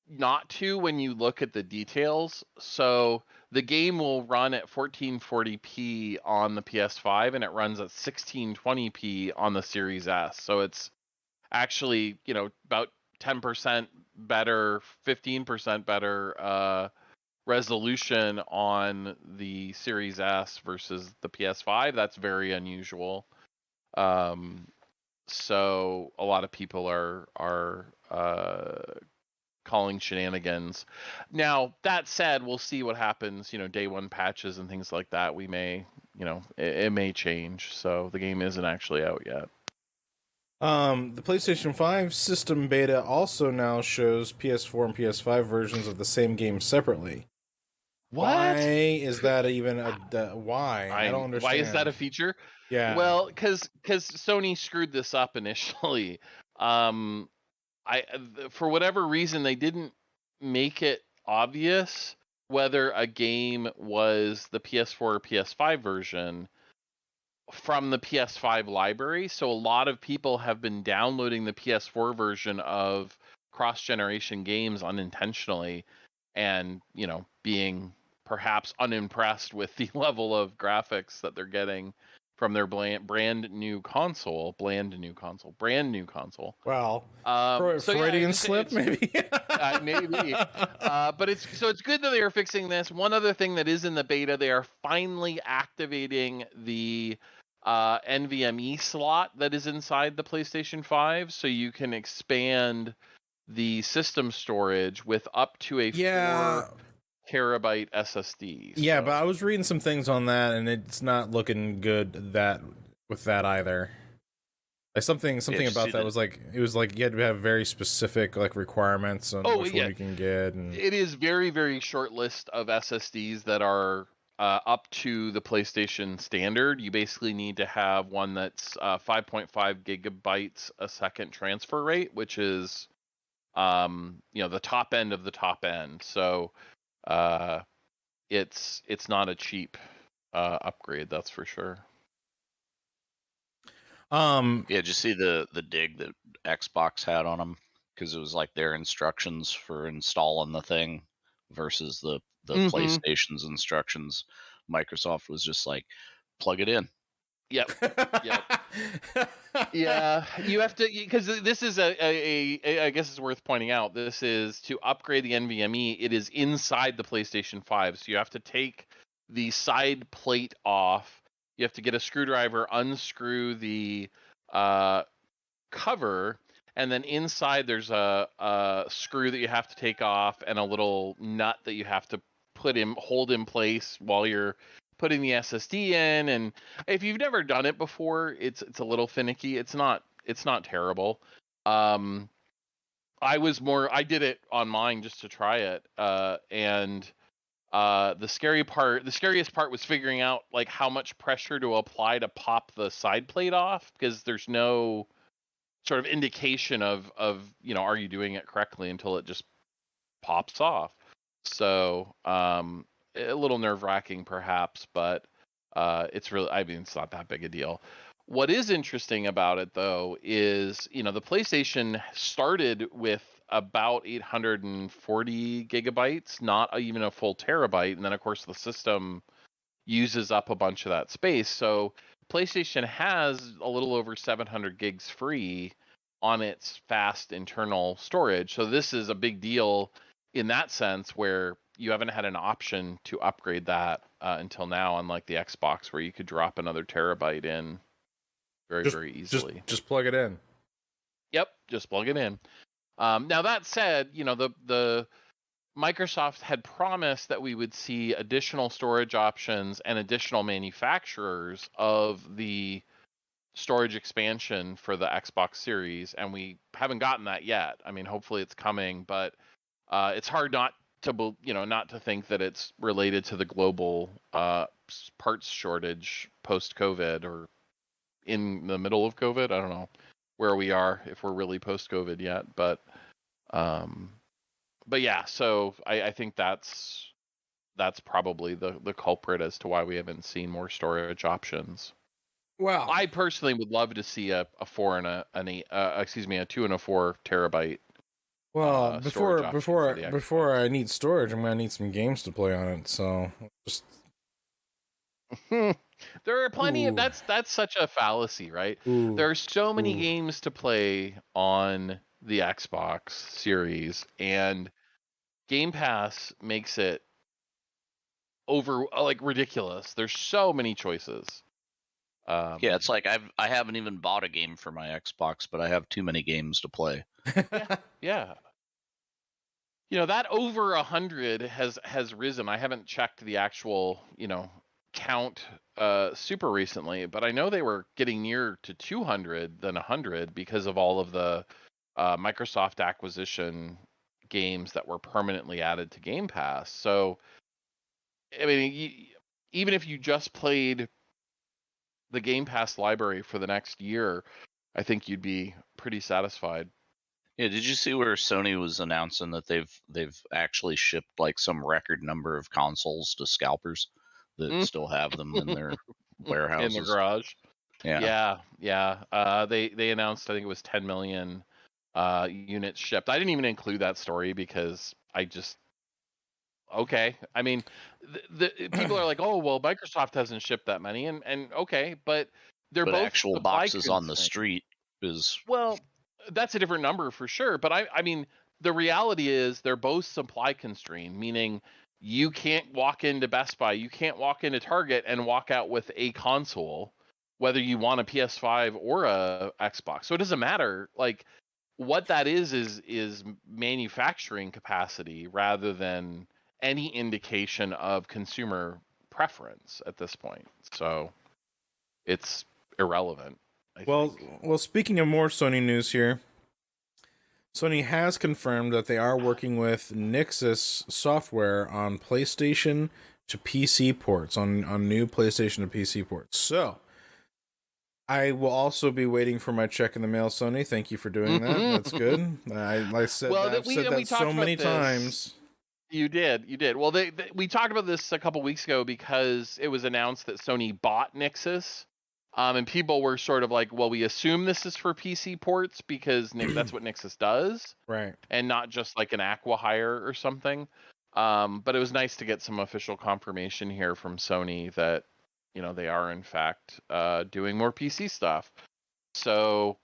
B: not to when you look at the details. So the game will run at 1440p on the PS5, and it runs at 1620p on the Series S. So it's actually, about 10% better, 15% better resolution on the Series S versus the PS5. That's very unusual. So a lot of people are calling shenanigans. Now, that said, we'll see what happens, day one patches and things like that. We may, it may change. So the game isn't actually out yet.
A: The PlayStation 5 system beta also now shows PS4 and PS5 versions of the same game separately.
B: What?
A: Why is that even why? I don't understand.
B: Why is that a feature?
A: Yeah.
B: Well, because Sony screwed this up initially. For whatever reason, they didn't make it obvious whether a game was the PS4 or PS5 version from the PS5 library. So a lot of people have been downloading the PS4 version of cross-generation games unintentionally and, being perhaps unimpressed with the level of graphics that they're getting from their brand new console.
A: Well,
B: So
A: Freudian slip, maybe.
B: maybe. But it's good that they are fixing this. One other thing that is in the beta, they are finally activating the NVMe slot that is inside the PlayStation 5, so you can expand the system storage with up to a 4 terabyte SSD.
A: Yeah, but I was reading some things on that, and it's not looking good with that either. Like something about that was like you had to have very specific requirements on which one you can get. And
B: it is very, very short list of SSDs that are up to the PlayStation standard. You basically need to have one that's 5.5 gigabytes a second transfer rate, which is the top end of the top end. So it's not a cheap upgrade, that's for sure.
C: Did you see the dig that Xbox had on them? Because it was like their instructions for installing the thing versus the PlayStation's instructions. Microsoft was just like, plug it in.
B: Yep. Yeah, you have to, because this is I guess it's worth pointing out, this is to upgrade the NVMe. It is inside the PlayStation 5, so you have to take the side plate off. You have to get a screwdriver, unscrew the cover, and then inside there's a screw that you have to take off and a little nut that you have to hold in place while you're putting the SSD in. And if you've never done it before, it's a little finicky. It's not terrible. I did it on mine just to try it, and the scariest part was figuring out how much pressure to apply to pop the side plate off, because there's no sort of indication of are you doing it correctly until it just pops off. So a little nerve-wracking perhaps, but it's not that big a deal. What is interesting about it though is the PlayStation started with about 840 gigabytes, not even a full terabyte, and then of course the system uses up a bunch of that space. So PlayStation has a little over 700 gigs free on its fast internal storage. So this is a big deal in that sense, where you haven't had an option to upgrade that until now, unlike the Xbox, where you could drop another terabyte in very easily.
A: Just plug it in.
B: Yep, just plug it in. Now that said, the Microsoft had promised that we would see additional storage options and additional manufacturers of the storage expansion for the Xbox Series, and we haven't gotten that yet. I mean, hopefully it's coming, but it's hard not to think that it's related to the global parts shortage post-COVID, or in the middle of COVID. I don't know where we are, if we're really post-COVID yet, but yeah. So I think that's probably the culprit as to why we haven't seen more storage options.
A: Well,
B: I personally would love to see a 2 and a 4 terabyte.
A: Well, before I need storage, I'm gonna need some games to play on it. So just
B: there are plenty of that's such a fallacy, right? There are so many games to play on the Xbox Series, and Game Pass makes it ridiculous. There's so many choices.
C: Yeah, it's like I haven't even bought a game for my Xbox, but I have too many games to play.
B: Yeah. That over 100 has risen. I haven't checked the actual, count super recently, but I know they were getting near to 200 than 100 because of all of the Microsoft acquisition games that were permanently added to Game Pass. So, I mean, even if you just played the Game Pass library for the next year, I think you'd be pretty satisfied.
C: Yeah, did you see where Sony was announcing that they've actually shipped like some record number of consoles to scalpers that still have them in their warehouses?
B: In the garage.
C: Yeah.
B: Yeah. They announced, I think it was 10 million units shipped. I didn't even include that story because okay. I mean, the people are like, oh, well, Microsoft hasn't shipped that many, and okay, but they're both
C: actual boxes on the street is,
B: well, that's a different number for sure. But I mean, the reality is they're both supply constrained, meaning you can't walk into Best Buy, you can't walk into Target and walk out with a console, whether you want a PS5 or a Xbox. So it doesn't matter. Like, what that is manufacturing capacity rather than any indication of consumer preference at this point. So it's irrelevant. I think.
A: Well, speaking of more Sony news here, Sony has confirmed that they are working with Nixus software on PlayStation to PC ports, on new PlayStation to PC ports. So, I will also be waiting for my check in the mail, Sony. Thank you for doing that. That's good. I've said that so many times.
B: You did. Well, we talked about this a couple weeks ago because it was announced that Sony bought Nixus. And people were sort of like, well, we assume this is for PC ports because that's what Nixus does.
A: Right.
B: And not just like an acqui-hire or something. But it was nice to get some official confirmation here from Sony that, they are in fact doing more PC stuff. So,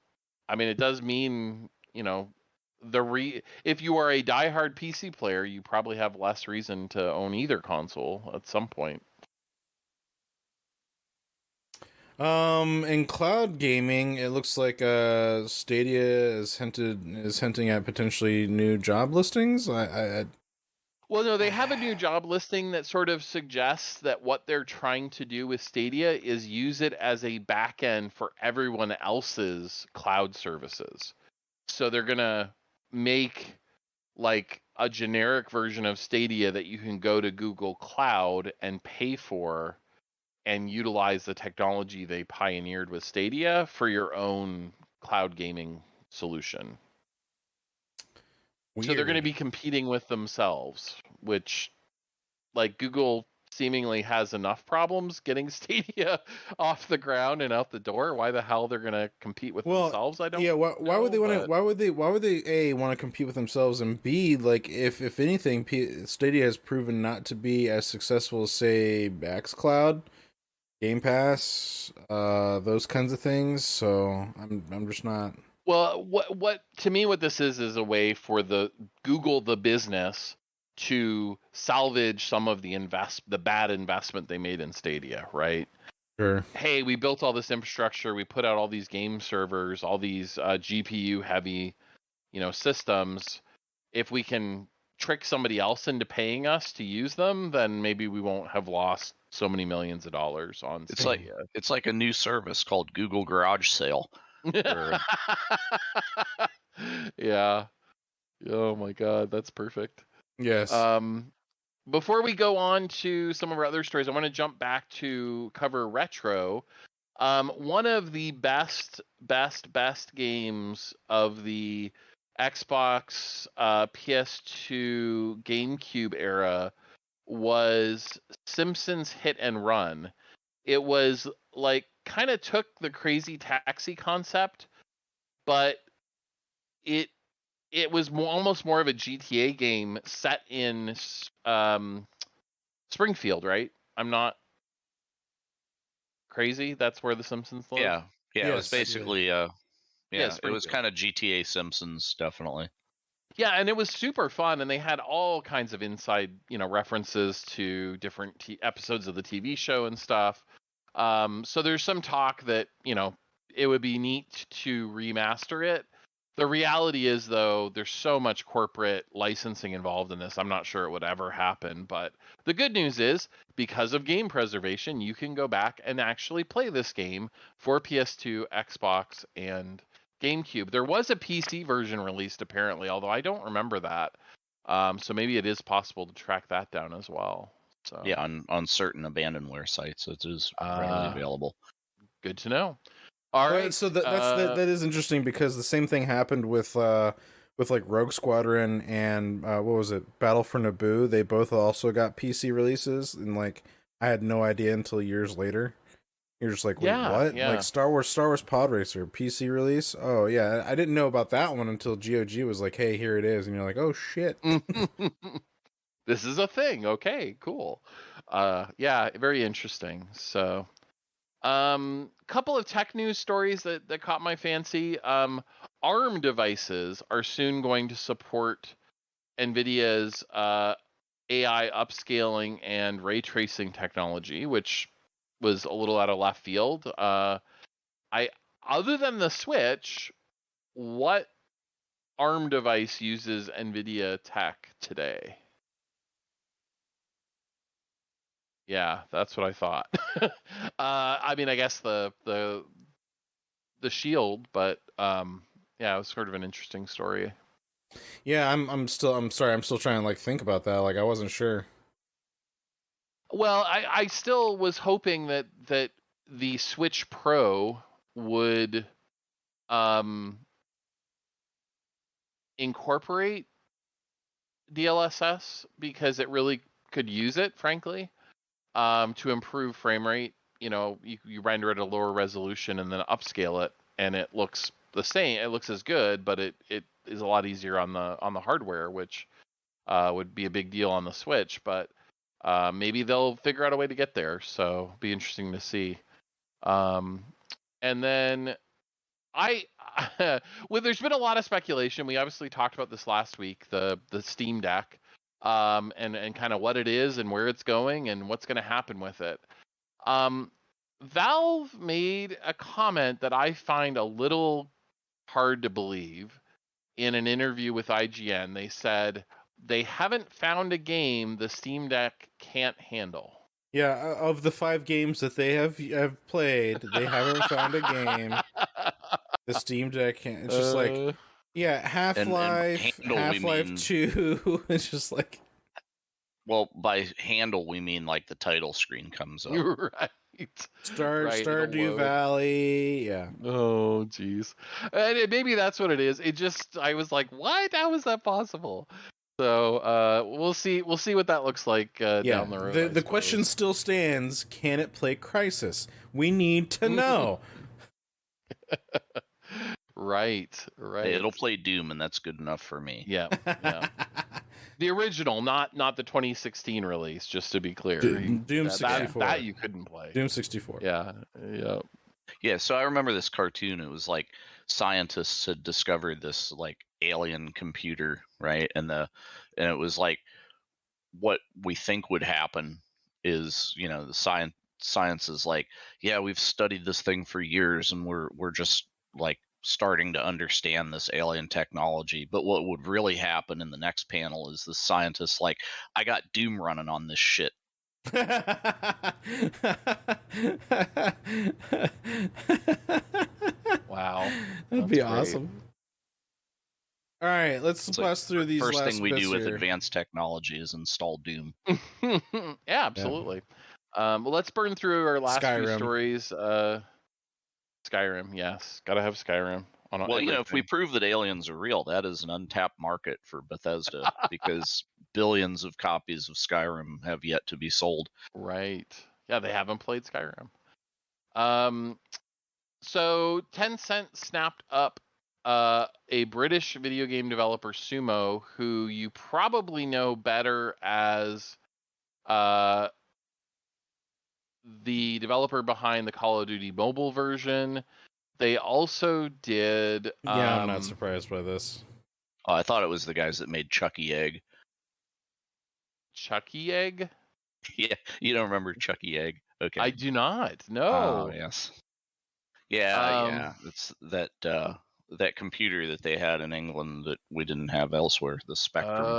B: I mean, it does mean, if you are a diehard PC player, you probably have less reason to own either console at some point.
A: In cloud gaming, it looks like Stadia is hinting at potentially new job listings.
B: Well, no, they have a new job listing that sort of suggests that what they're trying to do with Stadia is use it as a backend for everyone else's cloud services. So they're gonna make like a generic version of Stadia that you can go to Google Cloud and pay for and utilize the technology they pioneered with Stadia for your own cloud gaming solution. Weird. So they're going to be competing with themselves, which, like, Google seemingly has enough problems getting Stadia off the ground and out the door. Why the hell they're going to compete with themselves? I don't.
A: Yeah. Why would they want to? Why would they A, want to compete with themselves, and B, like, if anything, Stadia has proven not to be as successful as, say, xCloud, Game Pass, those kinds of things. So I'm just not.
B: Well, what to me, what this is a way for the business to salvage some of the bad investment they made in Stadia, right?
A: Sure.
B: Hey, we built all this infrastructure, we put out all these game servers, all these GPU heavy, systems. If we can trick somebody else into paying us to use them, then maybe we won't have lost so many millions of dollars on Stadia.
C: It's like a new service called Google Garage Sale.
B: Yeah. Oh my God, that's perfect.
A: Yes.
B: Before we go on to some of our other stories, I want to jump back to cover retro. One of the best games of the Xbox, PS2, GameCube era was Simpsons Hit and Run. It was like kind of took the Crazy Taxi concept, but it was almost more of a GTA game set in Springfield, right? I'm not crazy. That's where the Simpsons live.
C: Yeah. Yes, it was basically it was kind of GTA Simpsons, definitely.
B: Yeah, and it was super fun, and they had all kinds of inside, references to different episodes of the TV show and stuff. So there's some talk that, it would be neat to remaster it. The reality is, though, there's so much corporate licensing involved in this, I'm not sure it would ever happen. But the good news is, because of game preservation, you can go back and actually play this game for PS2, Xbox, and GameCube. There was a PC version released, apparently, although I don't remember that. So maybe it is possible to track that down as well. So
C: yeah, on certain abandonware sites, it is readily available.
B: Good to know. All right.
A: So that is interesting, because the same thing happened with like Rogue Squadron and what was it, Battle for Naboo. They both also got PC releases, and like I had no idea until years later. You're just like, wait, what?
B: Yeah.
A: Like Star Wars Pod Racer PC release? Oh yeah, I didn't know about that one until GOG was like, hey, here it is, and you're like, oh shit.
B: This is a thing. Okay, cool. Yeah, very interesting. So, couple of tech news stories that caught my fancy. ARM devices are soon going to support NVIDIA's AI upscaling and ray tracing technology, which was a little out of left field. Other than the Switch, what ARM device uses NVIDIA tech today? Yeah, that's what I thought. I mean, I guess the Shield, but yeah, it was sort of an interesting story.
A: Yeah, I'm still trying to like think about that. Like I wasn't sure.
B: Well, I still was hoping that the Switch Pro would incorporate DLSS, because it really could use it, frankly, to improve frame rate. You render it at a lower resolution and then upscale it, and it looks the same. It looks as good, but it is a lot easier on the hardware, which would be a big deal on the Switch. But maybe they'll figure out a way to get there. So it'll be interesting to see. And then there's been a lot of speculation. We obviously talked about this last week, the Steam Deck, and kind of what it is and where it's going and what's going to happen with it. Valve made a comment that I find a little hard to believe. In an interview with IGN, they said they haven't found a game the Steam Deck can't handle.
A: Yeah, of the 5 games that they have played, they haven't found a game the Steam Deck can't. It's just like, yeah, Half-Life 2. It's just like,
C: well, by handle we mean like the title screen comes up.
B: You're right.
A: Stardew Valley, yeah.
B: Oh, jeez. And maybe that's what it is. I was like, what? How is that possible? So we'll see what that looks like down the road.
A: The question still stands: can it play Crysis? We need to know.
B: Right.
C: Hey, it'll play Doom, and that's good enough for me.
B: Yeah. The original, not the 2016 release, just to be clear.
A: Doom 64.
B: That you couldn't play.
A: Doom 64.
B: Yeah.
C: Yeah, so I remember this cartoon. It was like scientists had discovered this like alien computer, right? And it was like, what we think would happen is, the science is like, yeah, we've studied this thing for years, and we're just like starting to understand this alien technology. But what would really happen in the next panel is the scientist like, I got Doom running on this shit.
B: Wow,
A: that'd be awesome. All right, let's blast through these.
C: First
A: last
C: thing we do with
A: here.
C: advanced technology is install Doom.
B: Yeah, absolutely. Well, let's burn through our last few stories. Skyrim, yes, gotta have Skyrim.
C: Well, if we prove that aliens are real, that is an untapped market for Bethesda because billions of copies of Skyrim have yet to be sold.
B: Right. Yeah, they haven't played Skyrim. So Tencent snapped up a British video game developer, Sumo, who you probably know better as the developer behind the Call of Duty mobile version. They also did...
A: yeah, I'm not surprised by this.
C: Oh, I thought it was the guys that made Chucky Egg.
B: Chucky Egg?
C: Yeah, you don't remember Chucky Egg? Okay.
B: I do not.
C: Oh,
B: No.
C: yes. Yeah. It's that computer that they had in England that we didn't have elsewhere, the Spectrum.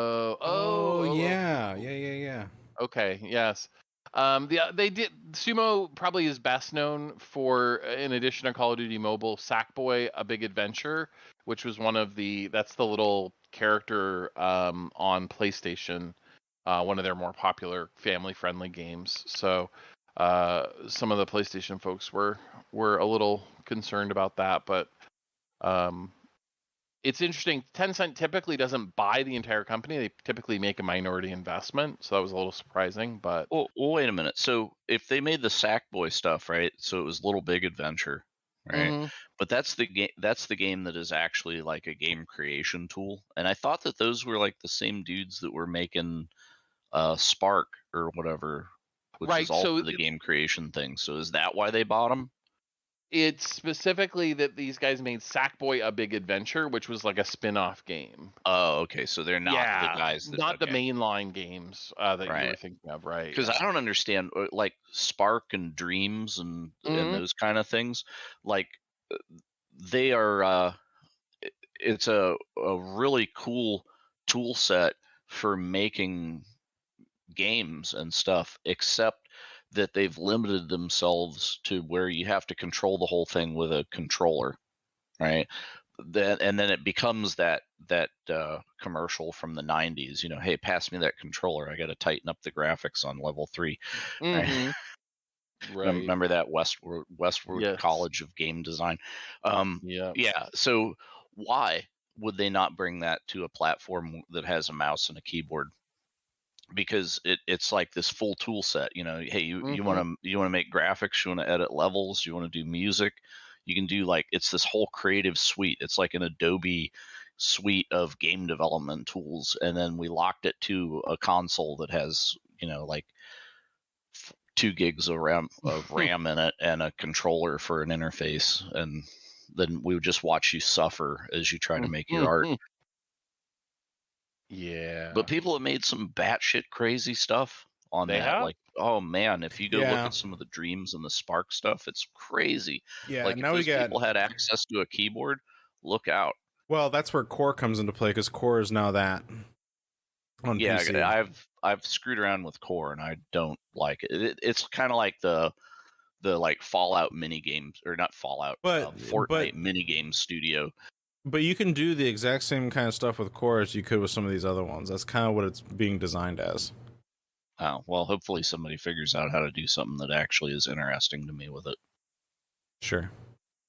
A: Yeah.
B: Okay. Yes. They did. Sumo probably is best known for, in addition to Call of Duty Mobile, Sackboy: A Big Adventure, which was that's the little character on PlayStation, one of their more popular family-friendly games. So some of the PlayStation folks were a little concerned about that, but it's interesting. Tencent typically doesn't buy the entire company; they typically make a minority investment. So that was a little surprising, but
C: Well, wait a minute. So if they made the Sackboy stuff, right? So it was Little Big Adventure, right?
B: Mhm.
C: But that's the game. That's the game that is actually like a game creation tool. And I thought that those were like the same dudes that were making Spark or whatever, which is
B: Right.
C: also
B: So
C: the game creation thing. So is that why they bought them?
B: it's specifically that these guys made Sackboy: A Big Adventure, which was like a spin-off game.
C: Oh, okay. So they're not the
B: Yeah,
C: guys that.
B: not the
C: Okay,
B: mainline games that you were
C: right.
B: thinking of, right?
C: Because I don't understand like Spark and Dreams and
B: Mhm.
C: those kind of things. Like they are. It's a really cool tool set for making games and stuff, except that they've limited themselves to where you have to control the whole thing with a controller, right? And then it becomes that commercial from the 90s, hey, pass me that controller, I got to tighten up the graphics on level 3, right?
B: Mhm. Right.
C: Remember that Westwood
B: Yes.
C: College of Game Design?
B: Yeah.
C: Yeah. So why would they not bring that to a platform that has a mouse and a keyboard? Because it's like this full tool set. Hey, you want to make graphics, you want to edit levels, you want to do music, you can do like it's this whole creative suite. It's like an Adobe suite of game development tools, and then we locked it to a console that has like 2 gigs of RAM in it and a controller for an interface, and then we would just watch you suffer as you try to make your art.
B: Yeah.
C: But people have made some batshit crazy stuff on
B: They
C: that.
B: have.
C: Like, oh man, if you go look
A: Yeah.
C: at some of the Dreams and the Spark stuff, it's crazy.
A: Yeah,
C: Like if
A: now we
C: those
A: got.
C: people had access to a keyboard, look out.
A: Well, that's where Core comes into play because Core is now that on
C: Yeah,
A: PC.
C: I've screwed around with Core and I don't like it. It's kind of like the like Fallout mini games, or not Fallout,
A: But
C: Fortnite mini game studio.
A: But you can do the exact same kind of stuff with Core as you could with some of these other ones. That's kind of what it's being designed as.
C: Oh, well, hopefully somebody figures out how to do something that actually is interesting to me with it.
A: Sure.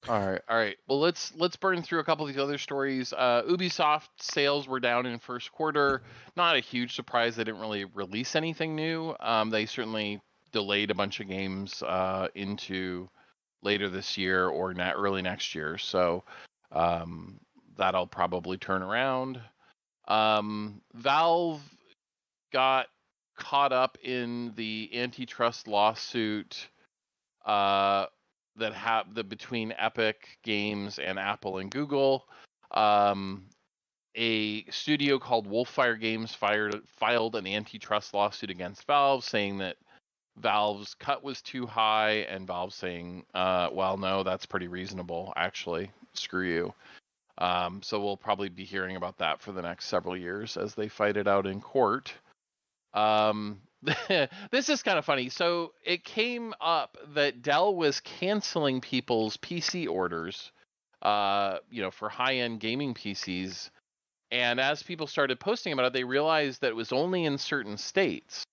B: All right. Well, let's burn through a couple of these other stories. Ubisoft sales were down in first quarter. Not a huge surprise. They didn't really release anything new. They certainly delayed a bunch of games into later this year or early next year. So that'll probably turn around. Valve got caught up in the antitrust lawsuit between Epic Games and Apple and Google. A studio called Wolfire Games filed an antitrust lawsuit against Valve, saying that Valve's cut was too high, and Valve saying, well, no, that's pretty reasonable, actually. Screw you. So we'll probably be hearing about that for the next several years as they fight it out in court. This is kind of funny. So it came up that Dell was canceling people's PC orders, for high-end gaming PCs. And as people started posting about it, they realized that it was only in certain states.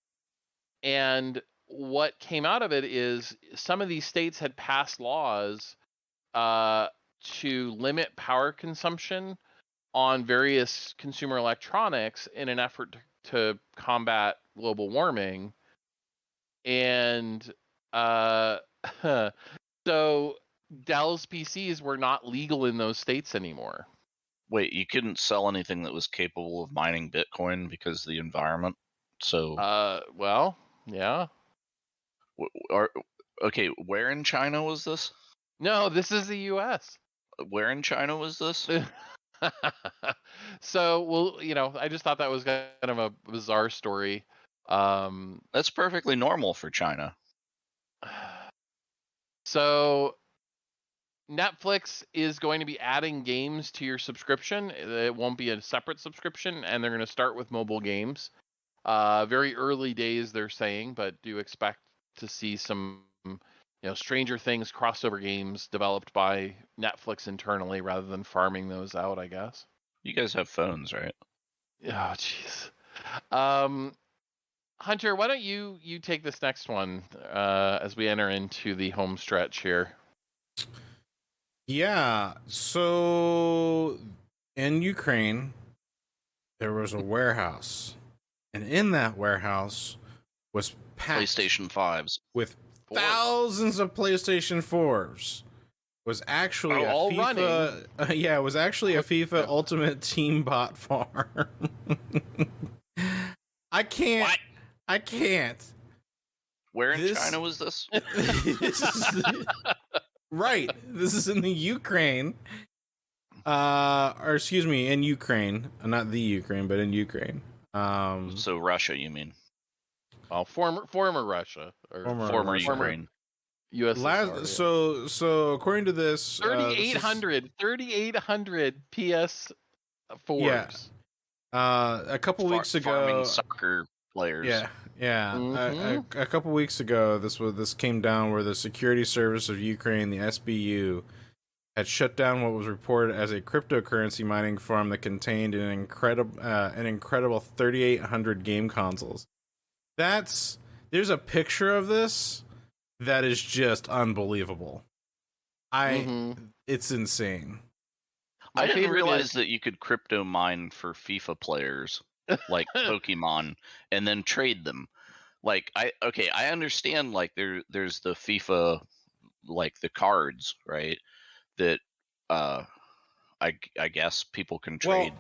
B: And what came out of it is some of these states had passed laws to limit power consumption on various consumer electronics in an effort to combat global warming. And so Dell's PCs were not legal in those states anymore.
C: Wait, you couldn't sell anything that was capable of mining Bitcoin because of the environment? So
B: well, yeah.
C: Okay, where in China was this?
B: No, this is the US.
C: Where in China was this?
B: So, well, I just thought that was kind of a bizarre story.
C: That's perfectly normal for China.
B: So Netflix is going to be adding games to your subscription. It won't be a separate subscription, and they're going to start with mobile games. Very early days, they're saying, but do expect to see some, Stranger Things crossover games developed by Netflix internally rather than farming those out, I guess.
C: You guys have phones, right?
B: Oh, jeez. Hunter, why don't you take this next one as we enter into the home stretch here?
A: Yeah, so in Ukraine, there was a warehouse, and in that warehouse was packed
C: PlayStation 5s
A: with thousands of PlayStation 4s. Was actually a
B: all
A: FIFA. Yeah, it was actually a FIFA Ultimate Team bot farm. I can't.
C: What?
A: I can't.
C: Where in China was this?
A: Right. This is in the Ukraine. Or excuse me, in Ukraine. Not the Ukraine, but in Ukraine.
C: So Russia, you mean?
B: Well, former Russia or
C: Former Ukraine.
B: USSR.
A: So according to this,
B: 3,800 PS4s.
A: Yeah. A couple weeks ago,
C: farming soccer players.
A: Yeah.
B: Mm-hmm.
A: A couple weeks ago, this came down where the Security Service of Ukraine, the SBU, had shut down what was reported as a cryptocurrency mining farm that contained an incredible 3,800 game consoles. There's a picture of this that is just unbelievable. It's insane.
C: I didn't realize that you could crypto mine for FIFA players like Pokemon and then trade them. Like I understand like there's the FIFA like the cards, right? That I guess people can trade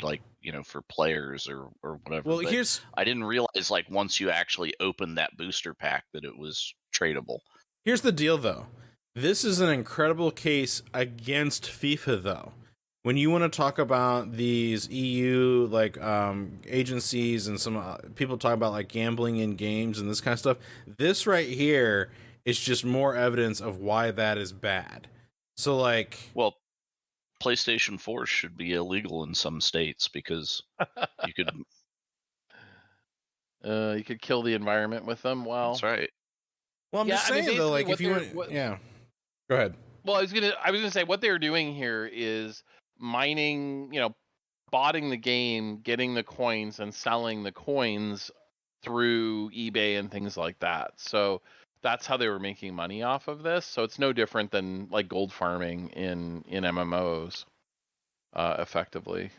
C: for players or whatever.
A: Well,
C: but I didn't realize like once you actually opened that booster pack that it was tradable.
A: Here's the deal though. This is an incredible case against FIFA though. When you want to talk about these EU agencies and some people talk about like gambling in games and this kind of stuff, this right here is just more evidence of why that is bad. So
C: well, PlayStation 4 should be illegal in some states because you could
B: kill the environment with them. Well,
C: that's right.
A: Well, I'm just saying though, like if you go ahead.
B: Well, I was gonna say what they're doing here is mining, botting the game, getting the coins, and selling the coins through eBay and things like that. So that's how they were making money off of this. So it's no different than like gold farming in MMOs, effectively.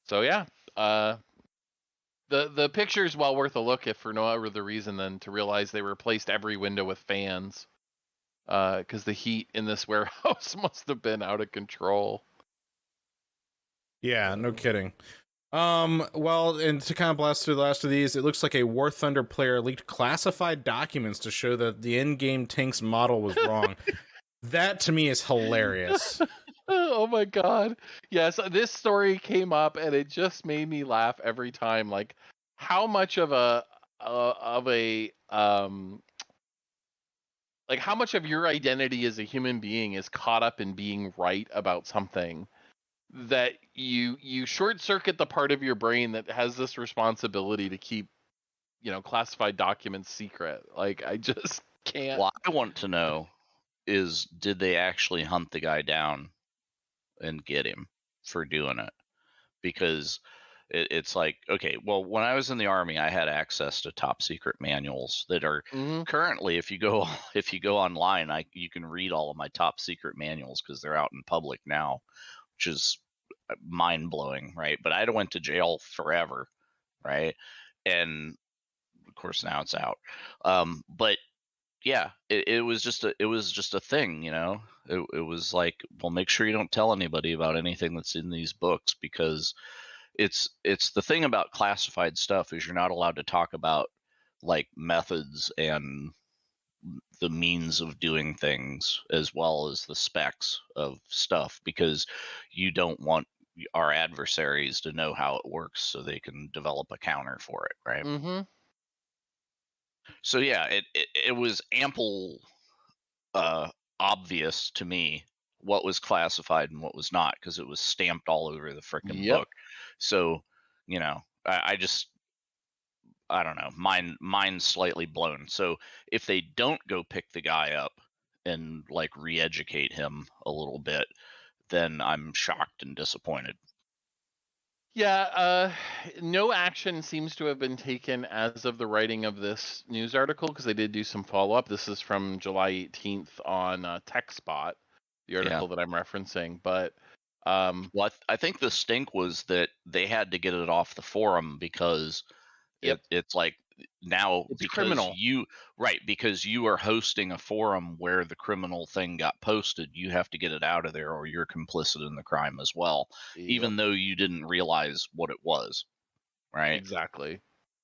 B: So yeah, the picture's well worth a look if for no other reason than to realize they replaced every window with fans. Because the heat in this warehouse must have been out of control.
A: Yeah, no kidding. Well, and to kind of blast through the last of these, it looks like a War Thunder player leaked classified documents to show that the in-game tank's model was wrong. That to me is hilarious.
B: Oh my god. Yes, this story came up and it just made me laugh every time. Like, how much of how much of your identity as a human being is caught up in being right about something that you short circuit the part of your brain that has this responsibility to keep, classified documents secret. Like, I just can't.
C: What I want to know is, did they actually hunt the guy down and get him for doing it? Because it's like, okay, well, when I was in the Army, I had access to top secret manuals that are currently, if you go online, you can read all of my top secret manuals because they're out in public now, which is mind blowing, right? But I went to jail forever, right? And of course now it's out. But yeah, it was just a thing, It was like, well, make sure you don't tell anybody about anything that's in these books, because it's the thing about classified stuff is you're not allowed to talk about like methods and the means of doing things as well as the specs of stuff, because you don't want our adversaries to know how it works so they can develop a counter for it, right? So yeah, it was ample obvious to me what was classified and what was not, because it was stamped all over the frickin'
B: Yep.
C: book. So, I just, I don't know, mine's slightly blown. So if they don't go pick the guy up and like re-educate him a little bit, then I'm shocked and disappointed.
B: Yeah, no action seems to have been taken as of the writing of this news article, because they did do some follow-up. This is from July 18th on TechSpot, the article that I'm referencing. But
C: Well, I think the stink was that they had to get it off the forum because
B: Yep.
C: it's like now
B: It's
C: because
B: criminal.
C: because you are hosting a forum where the criminal thing got posted, you have to get it out of there or you're complicit in the crime as well, even though you didn't realize what it was, right?
B: Exactly.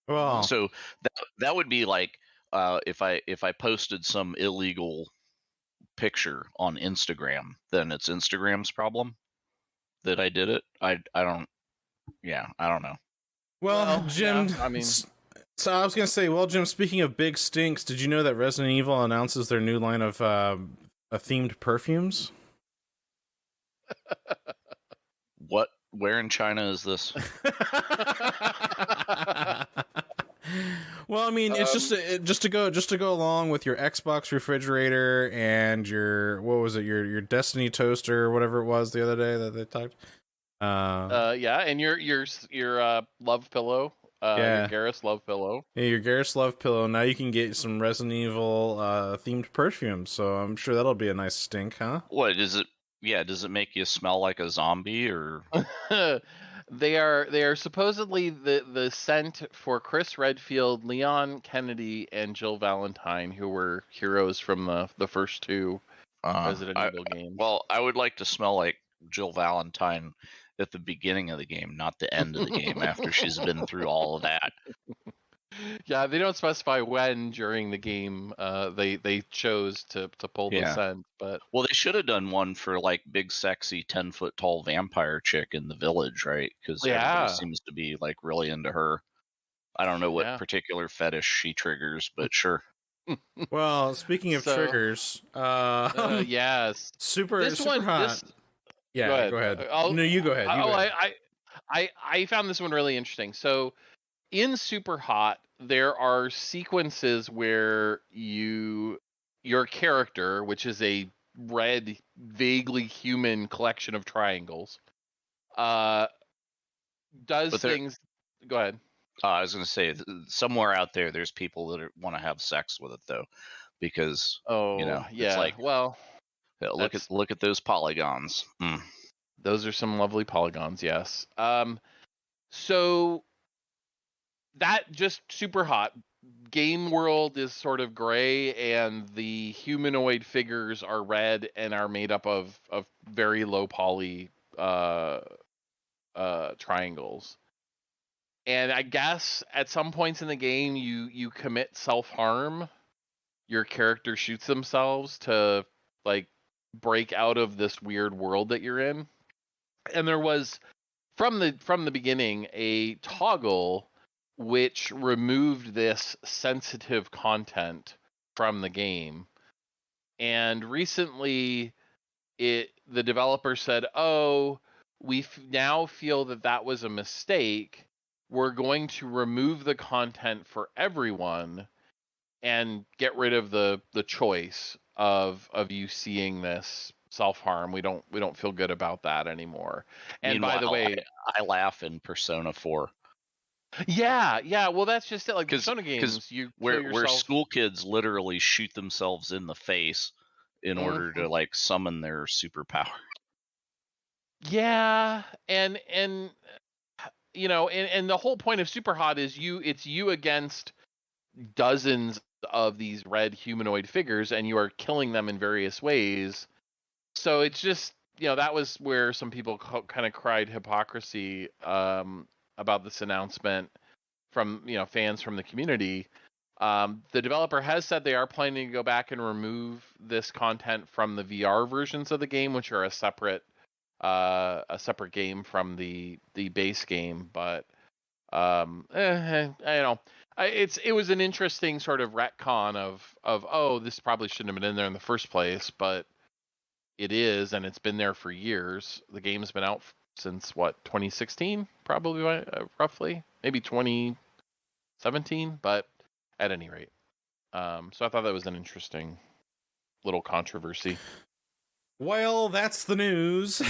A: Well,
C: So that would be like if I posted some illegal picture on Instagram, then it's Instagram's problem that I did it. I don't know.
A: well, Jim.
B: yeah, I mean,
A: So I was gonna say, well, Jim. Speaking of big stinks, did you know that Resident Evil announces their new line of themed perfumes?
C: What? Where in China is this?
A: Well, I mean, it's just to go along with your Xbox refrigerator and your your Destiny toaster or whatever it was the other day that they talked.
B: yeah, and your love pillow,
A: Yeah.
B: your Garrus love pillow.
A: Yeah, your Garrus Love pillow. Now you can get some Resident Evil themed perfume. So I'm sure that'll be a nice stink, huh?
C: What is it? Yeah, does it make you smell like a zombie or?
B: They are supposedly the scent for Chris Redfield, Leon Kennedy, and Jill Valentine, who were heroes from the first two Resident Evil games.
C: Well, I would like to smell like Jill Valentine at the beginning of the game, not the end of the game after she's been through all of that.
B: Yeah, they don't specify when during the game they chose to pull the scent, but
C: well, they should have done one for like big sexy 10-foot tall vampire chick in the village, right? Because everybody seems to be like really into her. I don't know what particular fetish she triggers, but sure.
A: Well, speaking of triggers,
B: yes,
A: super hot. Yeah, go ahead. No, you go ahead.
B: I found this one really interesting. So in Super Hot, there are sequences where your character, which is a red, vaguely human collection of triangles, does things. Go ahead.
C: I was going to say, somewhere out there's people that want to have sex with it, though, because it's like,
B: well,
C: look at those polygons. Mm.
B: Those are some lovely polygons, yes. So that just Super Hot. Game world is sort of gray, and the humanoid figures are red and are made up of very low poly triangles. And I guess at some points in the game, you commit self-harm. Your character shoots themselves to like break out of this weird world that you're in. And there was from the beginning a toggle which removed this sensitive content from the game. And recently the developer said, "Oh, we now feel that was a mistake. We're going to remove the content for everyone and get rid of the choice of you seeing this self-harm. We don't feel good about that anymore." And
C: meanwhile,
B: by the way,
C: I laugh in Persona 4.
B: Yeah. Well, that's just it. Like Persona games,
C: where school kids literally shoot themselves in the face in order to like summon their superpower.
B: Yeah, and the whole point of Super Hot is it's you against dozens of these red humanoid figures, and you are killing them in various ways. So it's just, that was where some people kind of cried hypocrisy about this announcement from, fans from the community. The developer has said they are planning to go back and remove this content from the VR versions of the game, which are a separate game from the base game. But I don't know. It was an interesting sort of retcon of oh, this probably shouldn't have been in there in the first place, but it is, and it's been there for years. The game's been out since what, 2016, probably, roughly, maybe 2017, but at any rate. So I thought that was an interesting little controversy.
A: Well, that's the news.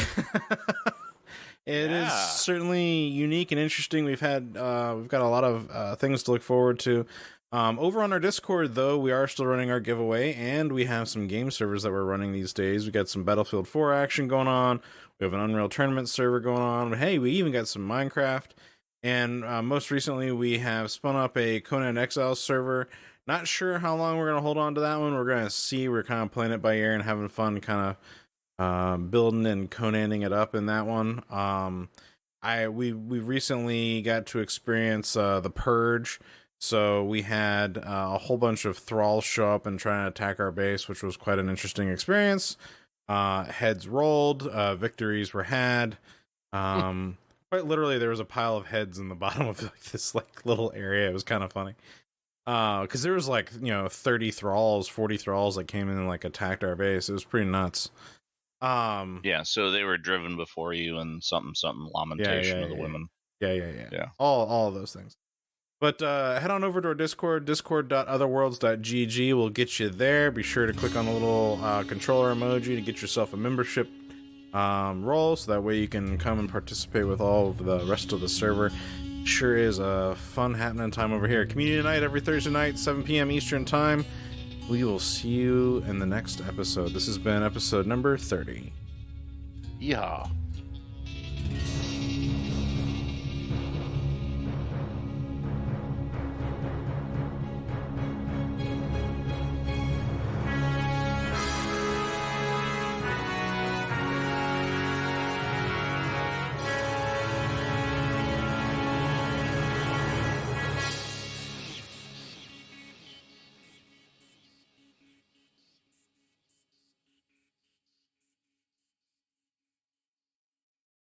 A: It is certainly unique and interesting. We've got a lot of things to look forward to. Over on our Discord, though, we are still running our giveaway, and we have some game servers that we're running these days. We got some Battlefield 4 action going on. We have an Unreal Tournament server going on. But hey, we even got some Minecraft. And most recently, we have spun up a Conan Exiles server. Not sure how long we're going to hold on to that one. We're going to see. We're kind of playing it by ear and having fun, kind of building and Conaning it up in that one. We recently got to experience the Purge. So we had a whole bunch of thralls show up and try and attack our base, which was quite an interesting experience. Heads rolled, victories were had. Quite literally, there was a pile of heads in the bottom of this little area. It was kind of funny. Because there was 30 thralls, 40 thralls that came in and attacked our base. It was pretty nuts.
C: Yeah, so they were driven before you and something lamentation of the women.
A: Yeah. All of those things. But head on over to our Discord, discord.otherworlds.gg. We'll get you there. Be sure to click on the little controller emoji to get yourself a membership role, so that way you can come and participate with all of the rest of the server. Sure is a fun happening time over here. Community night every Thursday night, 7 p.m. Eastern Time. We will see you in the next episode. This has been episode number 30.
B: Yeah.